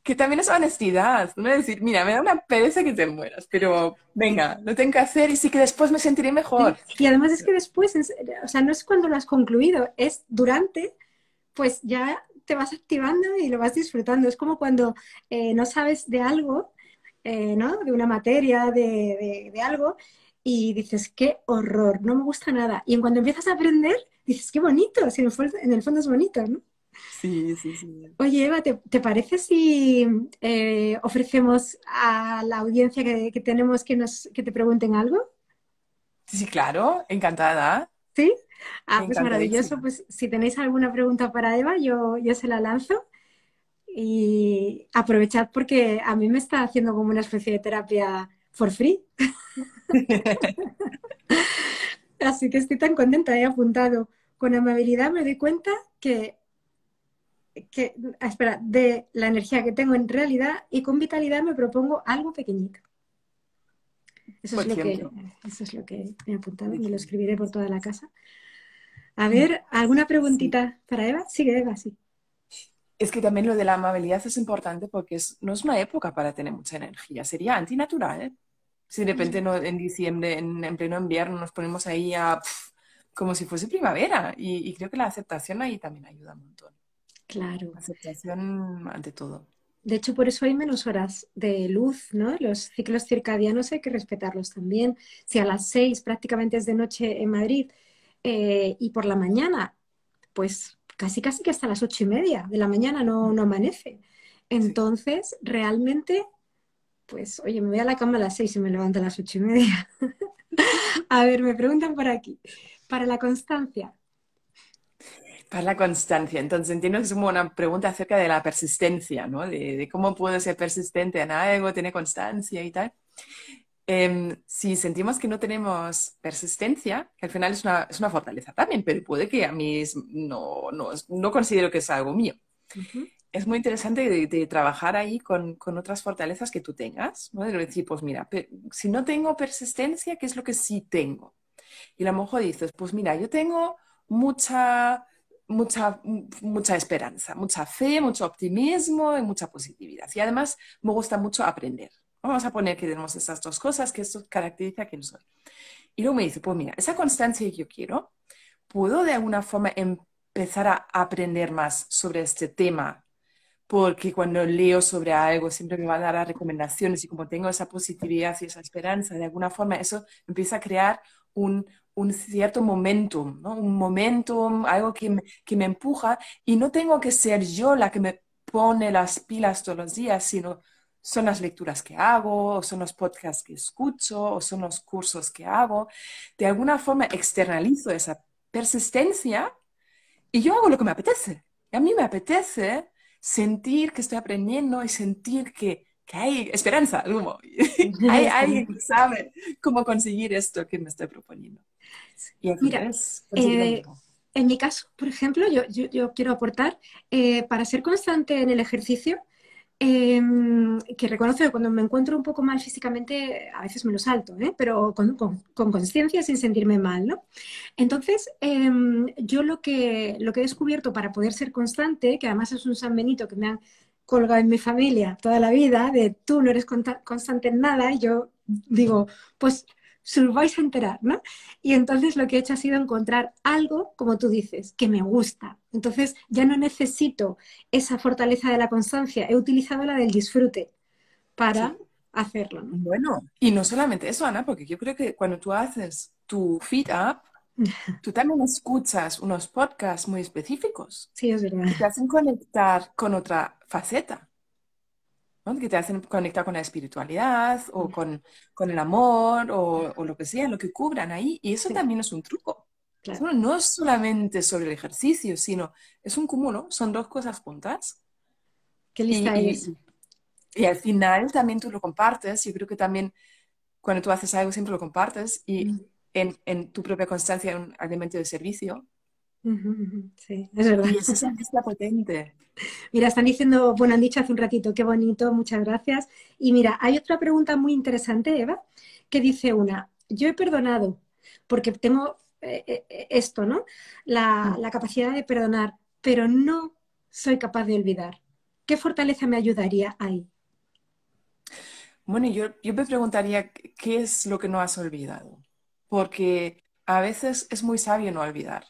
Que también es honestidad, no es decir, mira, me da una pereza que te mueras, pero venga, lo tengo que hacer y sí que después me sentiré Sí. mejor. Y además es que después, o sea, no es cuando lo has concluido, es durante, pues ya te vas activando y lo vas disfrutando. Es como cuando no sabes de algo, ¿no? De una materia, de algo, y dices, qué horror, no me gusta nada. Y en cuando empiezas a aprender, dices, qué bonito, si en el fondo es bonito, ¿no? Sí, sí, sí. Oye, Eva, ¿te parece si ofrecemos a la audiencia que tenemos que te pregunten algo? Sí, sí, claro, encantada, ¿Sí? Ah, pues maravilloso. encantadísima. Pues si tenéis alguna pregunta para Eva, yo se la lanzo y aprovechad porque a mí me está haciendo como una especie de terapia for free. Así que estoy tan contenta, he apuntado. Con amabilidad me doy cuenta espera, de la energía que tengo en realidad y con vitalidad me propongo algo pequeñito. Eso es Por lo ejemplo, eso es lo que me he por apuntado, me lo ejemplo. escribiré por toda la casa. A ver, ¿alguna Sí. preguntita para Eva? Sigue, Eva, sí. Es que también lo de la amabilidad es importante porque no es una época para tener mucha energía, sería antinatural. Si de repente en diciembre, en pleno invierno, nos ponemos ahí como si fuese primavera. Y creo que la aceptación ahí también ayuda un montón. Claro. Aceptación ante todo. De hecho, por eso hay menos horas de luz, ¿no? Los ciclos circadianos hay que respetarlos también. Si a las 6 prácticamente es de noche en Madrid y por la mañana, pues casi casi que hasta las 8:30 de la mañana no amanece. Sí. Entonces, realmente, pues, oye, me voy a la cama a las 6 y me levanto a las 8:30. A ver, me preguntan por aquí. Para la constancia. Para la constancia. Entonces entiendo que es como una pregunta acerca de la persistencia, ¿no? De cómo puedo ser persistente en algo, tener constancia y tal. Si sentimos que no tenemos persistencia, que al final es una fortaleza también, pero puede que a mí no considero que es algo mío. Ujú. Es muy interesante de trabajar ahí con otras fortalezas que tú tengas, ¿no? De decir, pues mira, si no tengo persistencia, ¿qué es lo que sí tengo? Y a lo mejor dices, pues mira, yo tengo mucha esperanza, mucha fe, mucho optimismo y mucha positividad. Y además me gusta mucho aprender. Vamos a poner que tenemos esas dos cosas, que esto caracteriza quién soy. Y luego me dice, pues mira, esa constancia que yo quiero, ¿puedo de alguna forma empezar a aprender más sobre este tema? Porque cuando leo sobre algo siempre me van a dar recomendaciones y como tengo esa positividad y esa esperanza, de alguna forma eso empieza a crear un cierto momentum, ¿no? Un momentum, algo que me empuja y no tengo que ser yo la que me pone las pilas todos los días, sino son las lecturas que hago, o son los podcasts que escucho, o son los cursos que hago. De alguna forma externalizo esa persistencia y yo hago lo que me apetece. Y a mí me apetece sentir que estoy aprendiendo y sentir que hay esperanza, como hay alguien que sabe cómo conseguir esto que me estoy proponiendo. Y al final Mira, es conseguir lo mismo. en mi caso, por ejemplo, yo quiero aportar, para ser constante en el ejercicio, que reconozco que cuando me encuentro un poco mal físicamente, a veces me lo salto, ¿eh? Pero con conciencia, sin sentirme mal, ¿no? Entonces, yo lo que he descubierto para poder ser constante, que además es un San Benito que me han colgado en mi familia toda la vida, de tú no eres constante en nada, y yo digo, pues se os vais a enterar, ¿no? Y entonces lo que he hecho ha sido encontrar algo, como tú dices, que me gusta. Entonces ya no necesito esa fortaleza de la constancia, he utilizado la del disfrute para Sí. hacerlo, ¿no? Bueno, y no solamente eso, Ana, porque yo creo que cuando tú haces tu feed up, tú también escuchas unos podcasts muy específicos Sí, es verdad. que te hacen conectar con otra faceta. ¿No? Que te hacen conectar con la espiritualidad o con el amor o lo que sea, lo que cubran ahí. Y eso Sí, también es un truco. claro. Eso no es solamente sobre el ejercicio, sino es un cúmulo, son dos cosas juntas. Qué Y, lista eres. y, y al final también tú lo compartes. Yo creo que también cuando tú haces algo siempre lo compartes y Mm. en tu propia constancia en un alimento de servicio. Ujú, ujú. Sí, es verdad. Y es esa mezcla potente. Mira, están diciendo, bueno, han dicho hace un ratito, qué bonito, muchas gracias. Y mira, hay otra pregunta muy interesante, Eva, que dice una, yo he perdonado porque tengo esto, ¿no? Mm. La capacidad de perdonar, pero no soy capaz de olvidar. ¿Qué fortaleza me ayudaría ahí? Bueno, yo me preguntaría qué es lo que no has olvidado, porque a veces es muy sabio no olvidar,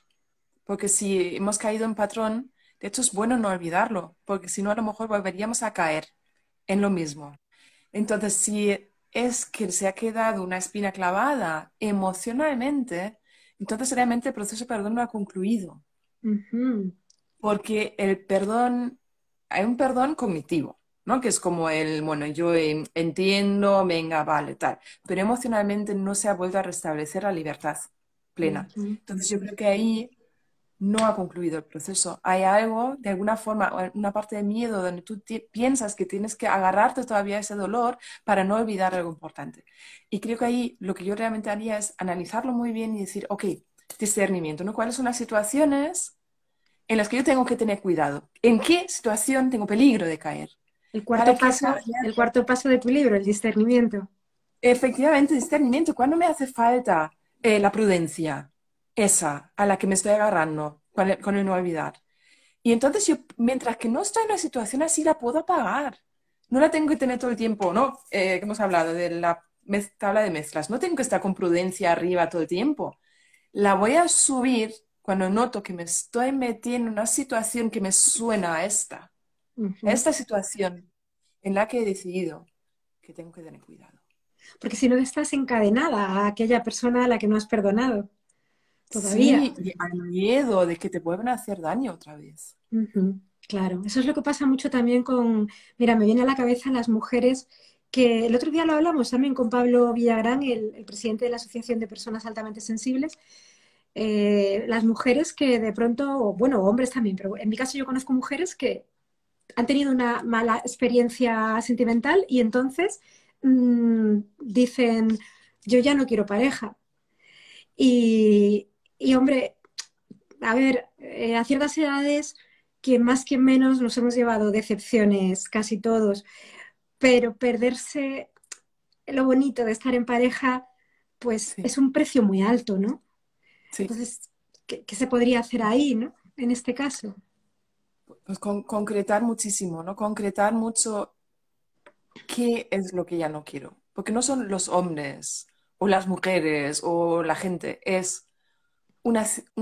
porque si hemos caído en patrón, De hecho, es bueno no olvidarlo, porque si no, a lo mejor volveríamos a caer en lo mismo. Entonces, si es que se ha quedado una espina clavada emocionalmente, entonces realmente el proceso de perdón no ha concluido, Ujú. porque el perdón, hay un perdón cognitivo, ¿no? Que es como el, bueno, yo entiendo, venga, vale, tal, pero emocionalmente no se ha vuelto a restablecer la libertad plena. Ujú. Entonces, yo creo que ahí no ha concluido el proceso. Hay algo, de alguna forma, una parte de miedo donde tú piensas que tienes que agarrarte todavía a ese dolor para no olvidar algo importante. Y creo que ahí lo que yo realmente haría es analizarlo muy bien y decir, ok, discernimiento, ¿no? ¿Cuáles son las situaciones en las que yo tengo que tener cuidado? ¿En qué situación tengo peligro de caer? Para que El cuarto paso de tu libro, el discernimiento. efectivamente, discernimiento, ¿cuándo me hace falta la prudencia? Esa a la que me estoy agarrando con el no olvidar. Y entonces yo, mientras que no estoy en una situación así, la puedo apagar. No la tengo que tener todo el tiempo, ¿no? Que hemos hablado de la tabla de mezclas. No tengo que estar con prudencia arriba todo el tiempo. La voy a subir cuando noto que me estoy metiendo en una situación que me suena a Ujú. esta situación en la que he decidido que tengo que tener cuidado. Porque si no estás encadenada a aquella persona a la que no has perdonado todavía. Sí, y al miedo de que te vuelvan a hacer daño otra vez. Ujú. Claro, eso es lo que pasa mucho también con, mira, me viene a la cabeza las mujeres que el otro día lo hablamos también con Pablo Villagrán, el presidente de la Asociación de Personas Altamente Sensibles, las mujeres que de pronto, o bueno, hombres también, pero en mi caso yo conozco mujeres que han tenido una mala experiencia sentimental y entonces dicen, yo ya no quiero pareja. Y hombre, a ver, a ciertas edades, que más que menos nos hemos llevado decepciones casi todos, pero perderse lo bonito de estar en pareja, pues Sí, es un precio muy alto, ¿no? sí. Entonces, ¿qué se podría hacer ahí, ¿no? En este caso. Pues concretar muchísimo, ¿no? Concretar mucho qué es lo que ya no quiero. Porque no son los hombres o las mujeres o la gente, es,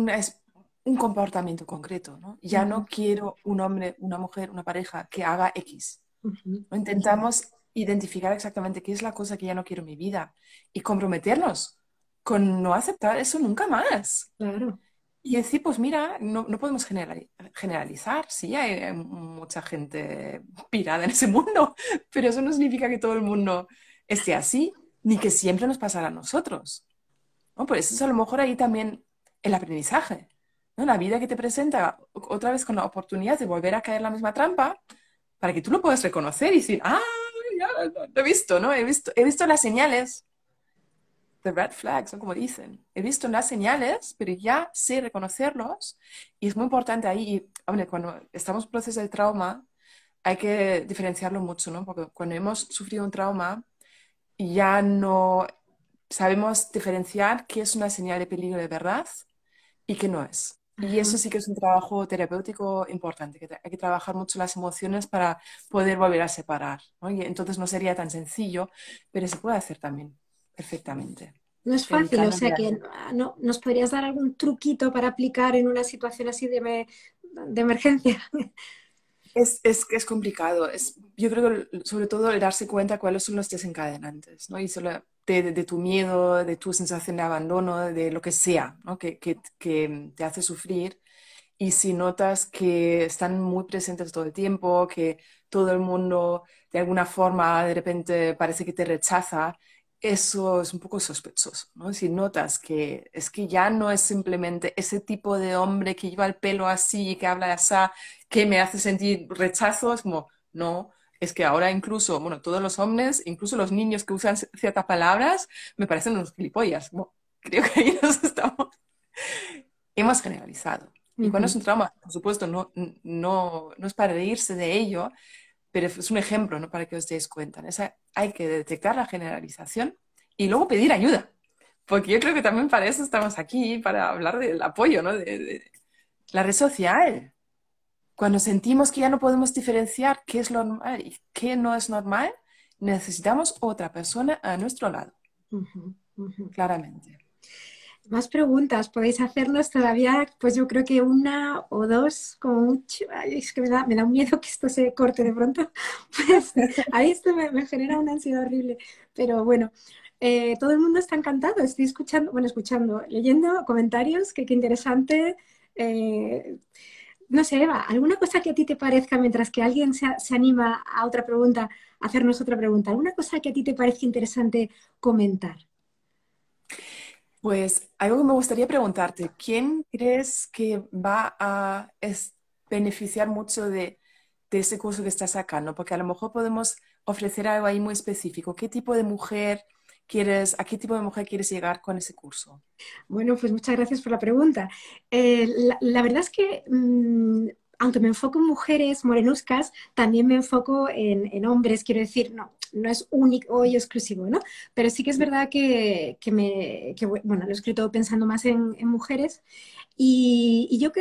es un comportamiento concreto, ¿no? Ya Ujú, no quiero un hombre, una mujer, una pareja que haga X. ujú. ¿No? Intentamos identificar exactamente qué es la cosa que ya no quiero en mi vida y comprometernos con no aceptar eso nunca más. Claro. Y decir, pues mira, no podemos generalizar, sí, hay mucha gente pirada en ese mundo, pero eso no significa que todo el mundo esté así, ni que siempre nos pasará a nosotros, ¿no? Por eso es a lo mejor ahí también el aprendizaje, ¿no? La vida que te presenta otra vez con la oportunidad de volver a caer en la misma trampa, para que tú lo puedas reconocer y decir, ah, ya lo he visto, ¿no? He visto las señales, the red flags, ¿no? Como dicen. He visto las señales, pero ya sé reconocerlos y es muy importante ahí. Y, hombre, cuando estamos en proceso de trauma, hay que diferenciarlo mucho, ¿no? Porque cuando hemos sufrido un trauma, ya no sabemos diferenciar qué es una señal de peligro de verdad y qué no es. Y Ajá. eso sí que es un trabajo terapéutico importante, que hay que trabajar mucho las emociones para poder volver a separar, ¿no? Y entonces no sería tan sencillo, pero se puede hacer también perfectamente No es fácil, o dedicándole sea a que ello. no, ¿nos podrías dar algún truquito para aplicar en una situación así de emergencia? Es que es complicado. Yo creo que sobre todo el darse cuenta cuáles son los desencadenantes, ¿no? Y solo de tu miedo, de tu sensación de abandono, de lo que sea, ¿no? Que te hace sufrir. Y si notas que están muy presentes todo el tiempo, que todo el mundo de alguna forma de repente parece que te rechaza, eso es un poco sospechoso, ¿no? Si notas que es que ya no es simplemente ese tipo de hombre que lleva el pelo así y que habla así, que me hace sentir rechazo, es como, no, es que ahora incluso, bueno, todos los hombres, incluso los niños que usan ciertas palabras, me parecen unos gilipollas. Bueno, creo que ahí nos estamos, hemos generalizado. Y cuando es Ujú. un trauma, por supuesto, no es para reírse de ello, pero es un ejemplo, ¿no? Para que os deis cuenta. Hay que detectar la generalización y luego pedir ayuda. Porque yo creo que también para eso estamos aquí, para hablar del apoyo, ¿no? De la red social. Cuando sentimos que ya no podemos diferenciar qué es lo normal y qué no es normal, necesitamos otra persona a nuestro lado, Ujú, ujú. claramente. Más preguntas podéis hacernos todavía, pues yo creo que una o dos, como mucho. Ay, es que me da un miedo que esto se corte de pronto. Pues ahí esto me genera una ansiedad horrible. Pero bueno, todo el mundo está encantado. Estoy escuchando, bueno, escuchando, leyendo comentarios, que qué interesante. Eh, no sé, Eva, ¿alguna cosa que a ti te parezca mientras que alguien se anima a otra pregunta, a hacernos otra pregunta? ¿Alguna cosa que a ti te parezca interesante comentar? Pues algo que me gustaría preguntarte, ¿quién crees que va a beneficiar mucho de ese curso que estás sacando? Porque a lo mejor podemos ofrecer algo ahí muy específico. ¿Qué tipo de mujer quieres, a qué tipo de mujer quieres llegar con ese curso? Bueno, pues muchas gracias por la pregunta. La verdad es que, aunque me enfoco en mujeres morenuscas, también me enfoco en hombres, quiero decir, no es único y exclusivo, ¿no? Pero sí que es Sí. verdad bueno, lo he escrito pensando más en mujeres y yo o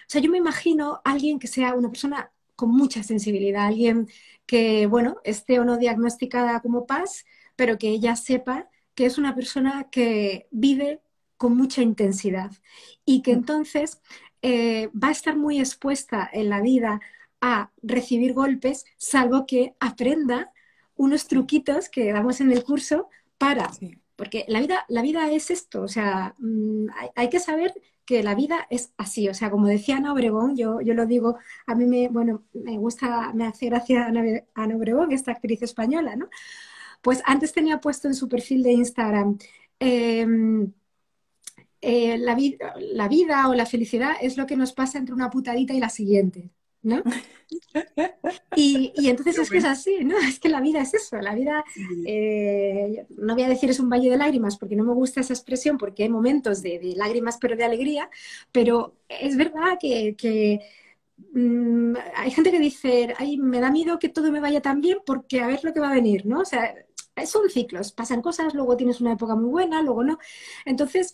sea, yo me imagino alguien que sea una persona con mucha sensibilidad, alguien que, bueno, esté o no diagnosticada como PAS, pero que ella sepa que es una persona que vive con mucha intensidad y que entonces va a estar muy expuesta en la vida a recibir golpes, salvo que aprenda unos Sí, truquitos que damos en el curso para, sí. porque la vida es esto, o sea, hay que saber que la vida es así, o sea, como decía Ana Obregón, yo lo digo, a mí bueno, me gusta, me hace gracia Ana Obregón, esta actriz española, ¿no? Pues antes tenía puesto en su perfil de Instagram, eh, la vida o la felicidad es lo que nos pasa entre una putadita y la siguiente, ¿no? Y entonces Qué es que es bueno. así, ¿no? Es que la vida es eso, la vida, Sí. no voy a decir es un valle de lágrimas porque no me gusta esa expresión porque hay momentos de lágrimas pero de alegría, pero es verdad que hay gente que dice, ay, me da miedo que todo me vaya tan bien porque a ver lo que va a venir, ¿no? O sea, son ciclos, pasan cosas, luego tienes una época muy buena, luego no. Entonces,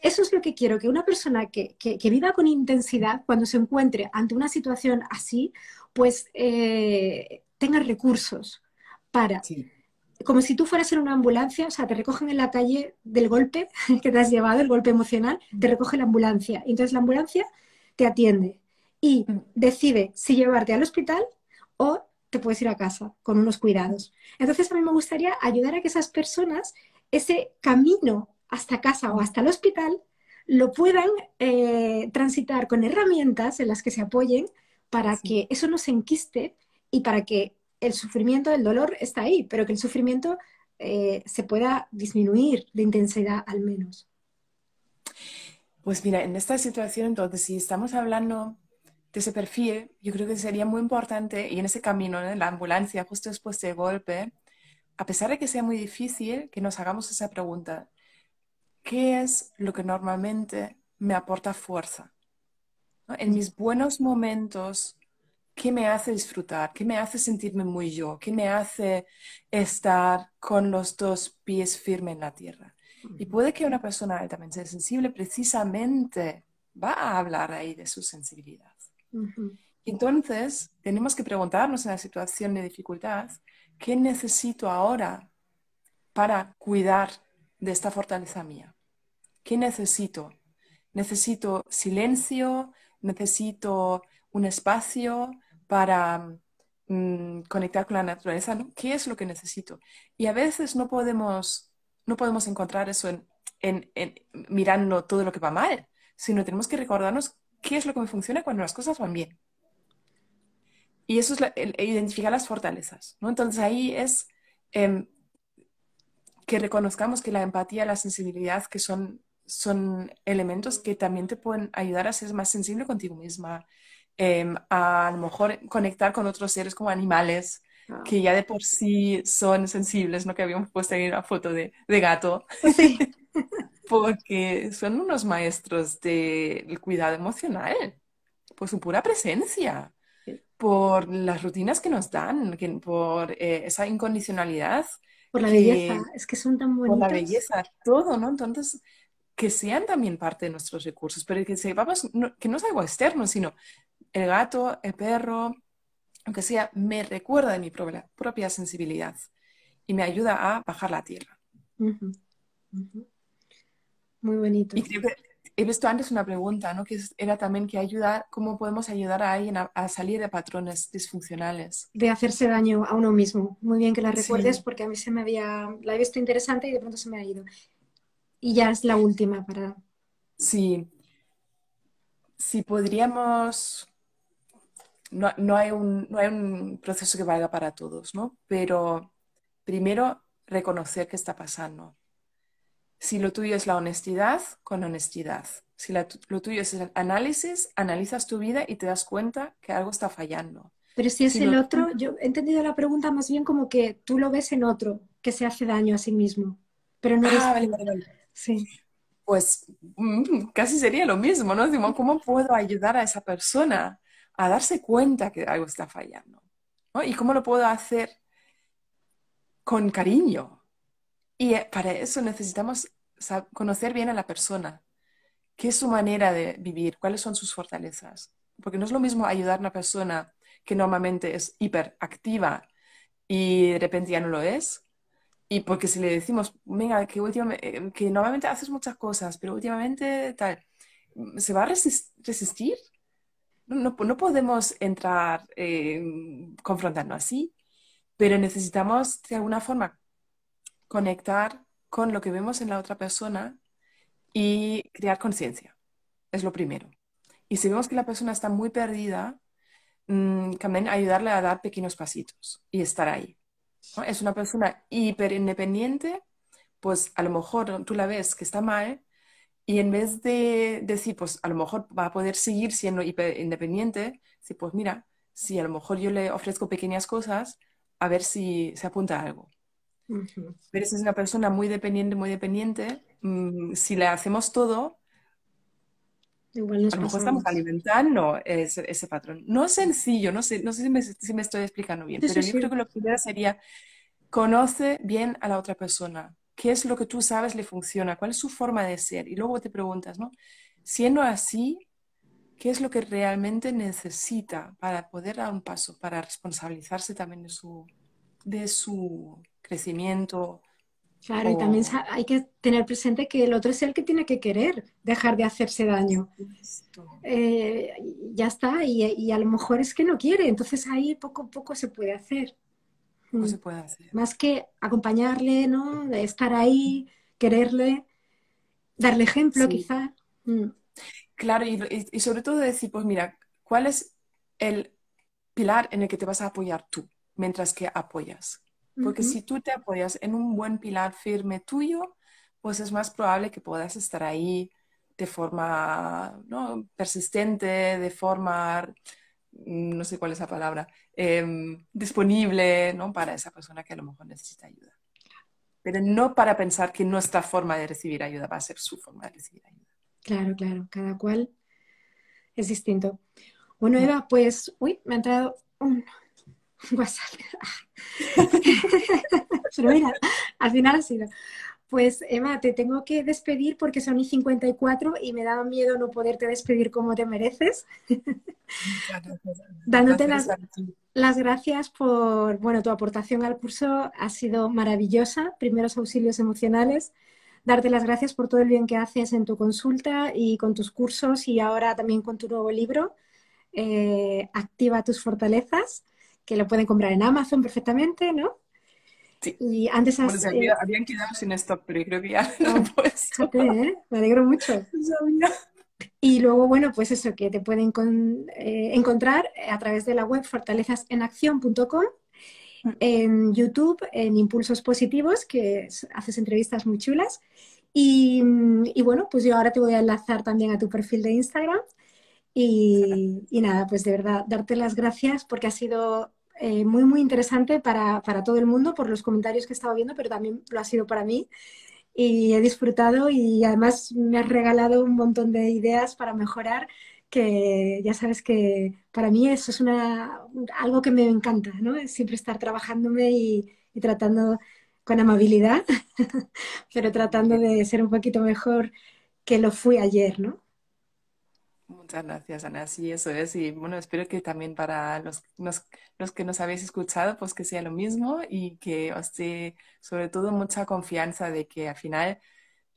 eso es lo que quiero, que una persona que viva con intensidad, cuando se encuentre ante una situación así, pues tenga recursos para, Sí. como si tú fueras en una ambulancia, o sea, te recogen en la calle del golpe que te has llevado, el golpe emocional, te recoge la ambulancia. Y entonces la ambulancia te atiende y Mm. decide si llevarte al hospital o te puedes ir a casa con unos cuidados. Entonces a mí me gustaría ayudar a que esas personas, ese camino hasta casa o hasta el hospital, lo puedan transitar con herramientas en las que se apoyen para Sí. que eso no se enquiste y para que el sufrimiento, el dolor está ahí, pero que el sufrimiento se pueda disminuir de intensidad al menos. Pues mira, en esta situación, entonces, si estamos hablando de ese perfil, yo creo que sería muy importante, y en ese camino, ¿no? En la ambulancia, justo después del golpe, a pesar de que sea muy difícil, que nos hagamos esa pregunta, ¿qué es lo que normalmente me aporta fuerza? ¿No? En mis buenos momentos, ¿qué me hace disfrutar? ¿Qué me hace sentirme muy yo? ¿Qué me hace estar con los dos pies firmes en la tierra? Y puede que una persona altamente sensible precisamente va a hablar ahí de su sensibilidad. Ujú. Entonces, tenemos que preguntarnos en la situación de dificultad, ¿qué necesito ahora para cuidar de esta fortaleza mía? ¿Qué necesito? Necesito silencio, necesito un espacio para conectar con la naturaleza, ¿no? ¿Qué es lo que necesito? Y a veces no podemos encontrar eso mirando todo lo que va mal, sino tenemos que recordarnos qué es lo que me funciona cuando las cosas van bien. Y eso es identificar las fortalezas, ¿no? Entonces ahí es em, que reconozcamos que la empatía, la sensibilidad, que son elementos que también te pueden ayudar a ser más sensible contigo misma, a lo mejor conectar con otros seres como animales, Ah, que ya de por sí son sensibles, ¿no? Que habíamos puesto ahí una foto de gato, sí, porque son unos maestros del cuidado emocional, por su pura presencia, por las rutinas que nos dan, por esa incondicionalidad por la belleza, que es que son tan por la bonitos. belleza, todo, ¿no? Entonces, que sean también parte de nuestros recursos, pero que sepamos que no es algo externo, sino el gato, el perro, aunque sea, me recuerda de mi propia sensibilidad y me ayuda a bajar la tierra. Ujú. Ujú. Muy bonito. Y creo que he visto antes una pregunta, ¿no? Era también que ayudar, ¿cómo podemos ayudar a alguien a salir de patrones disfuncionales? De hacerse daño a uno mismo. Muy bien que la recuerdes Sí, porque a mí la he visto interesante y de pronto se me ha ido. Y ya es la última para... sí, sí podríamos, no hay un proceso que valga para todos, ¿no? Pero primero reconocer qué está pasando. Si lo tuyo es la honestidad, con honestidad. Si lo tuyo es el análisis, analizas tu vida y te das cuenta que algo está fallando. Pero si es Si el lo otro, tuyo... yo he entendido la pregunta más bien como que tú lo ves en otro, que se hace daño a sí mismo, pero no eres Ah, vale, tú. vale, vale. Sí. Pues casi sería lo mismo, ¿no? Digo, ¿cómo puedo ayudar a esa persona a darse cuenta que algo está fallando? ¿No? ¿Y cómo lo puedo hacer con cariño? Y para eso necesitamos conocer bien a la persona, qué es su manera de vivir, cuáles son sus fortalezas. Porque no es lo mismo ayudar a una persona que normalmente es hiperactiva y de repente ya no lo es. Y porque si le decimos, venga, que normalmente haces muchas cosas, pero últimamente tal, ¿se va a resistir? No podemos entrar confrontando así, pero necesitamos de alguna forma conectar con lo que vemos en la otra persona y crear conciencia. Es lo primero. Y si vemos que la persona está muy perdida, también ayudarle a dar pequeños pasitos y estar ahí, ¿no? Es una persona hiper independiente, pues a lo mejor tú la ves que está mal y en vez de decir, pues a lo mejor va a poder seguir siendo hiper independiente, sí, pues mira, si a lo mejor yo le ofrezco pequeñas cosas, a ver si se apunta a algo. Ujú. Pero si es una persona muy dependiente, si le hacemos todo, Igual a nos lo mejor estamos pasamos. alimentando ese patrón. No es sencillo, no sé si me estoy explicando bien, Sí, sí, pero yo creo sí. que lo primero sería conoce bien a la otra persona. ¿Qué es lo que tú sabes le funciona? ¿Cuál es su forma de ser? Y luego te preguntas, ¿no? Siendo así, ¿qué es lo que realmente necesita para poder dar un paso, para responsabilizarse también de su crecimiento? Claro, y también O... hay que tener presente que el otro es el que tiene que querer dejar de hacerse daño. Esto, Eh, ya está, y a lo mejor es que no quiere, entonces ahí poco a poco se puede hacer. poco Mm. se puede hacer. Más que acompañarle, ¿no? De estar ahí, quererle, darle ejemplo Sí, quizá. Mm. claro, y sobre todo decir, pues mira, ¿cuál es el pilar en el que te vas a apoyar tú mientras que apoyas? Porque Ujú. si tú te apoyas en un buen pilar firme tuyo, pues es más probable que puedas estar ahí de forma, ¿no?, persistente, de forma, no sé cuál es la palabra, disponible, ¿no?, para esa persona que a lo mejor necesita ayuda. Pero no para pensar que nuestra forma de recibir ayuda va a ser su forma de recibir ayuda. Claro, claro, cada cual es distinto. Bueno, Mm. Eva, pues, uy, me ha entrado un WhatsApp. Pero mira, al final ha sido. Pues Emma, te tengo que despedir porque son y 54 y me daba miedo no poderte despedir como te mereces, Muchas gracias, Ana. El dándote placer estar aquí. las gracias por, bueno, tu aportación al curso ha sido maravillosa, primeros auxilios emocionales, darte las gracias por todo el bien que haces en tu consulta y con tus cursos y ahora también con tu nuevo libro, Activa tus fortalezas, que lo pueden comprar en Amazon perfectamente, ¿no? Sí. Y antes Bueno, has, habían quedado sin stock, pero yo creo que ya lo he oh, puesto. fíjate, me alegro mucho. No sabía. Y luego, bueno, pues eso, que te pueden encontrar a través de la web fortalezasenacción.com, en YouTube, en Impulsos Positivos, que haces entrevistas muy chulas. Y bueno, pues yo ahora te voy a enlazar también a tu perfil de Instagram. Y nada, pues de verdad, darte las gracias porque ha sido muy, muy interesante para todo el mundo por los comentarios que he estado viendo, pero también lo ha sido para mí y he disfrutado y además me has regalado un montón de ideas para mejorar que ya sabes que para mí eso es algo que me encanta, ¿no? Es siempre estar trabajándome y tratando con amabilidad, pero Muy tratando bien. de ser un poquito mejor que lo fui ayer, ¿no? Muchas gracias, Ana. Sí, eso es. Y bueno, espero que también para los que nos habéis escuchado, pues que sea lo mismo y que os dé sobre todo mucha confianza de que al final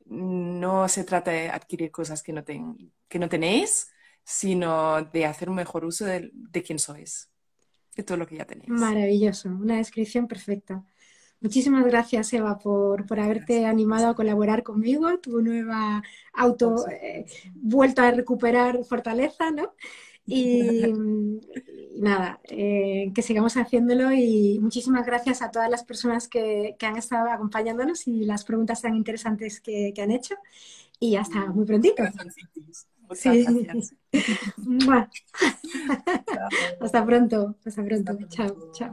no se trata de adquirir cosas que no tenéis, sino de hacer un mejor uso de quién sois, de todo lo que ya tenéis. Maravilloso, una descripción perfecta. Muchísimas gracias, Eva, por haberte Gracias. animado a colaborar conmigo, tu nueva Por auto, supuesto. vuelta a recuperar fortaleza, ¿no? Y, y nada, que sigamos haciéndolo y muchísimas gracias a todas las personas que han estado acompañándonos y las preguntas tan interesantes que han hecho. Y hasta muy Los prontito. corazoncitos. Muchas Sí. gracias. Mua. Chao. Hasta pronto. Hasta Hasta pronto. Chao, pronto. chao.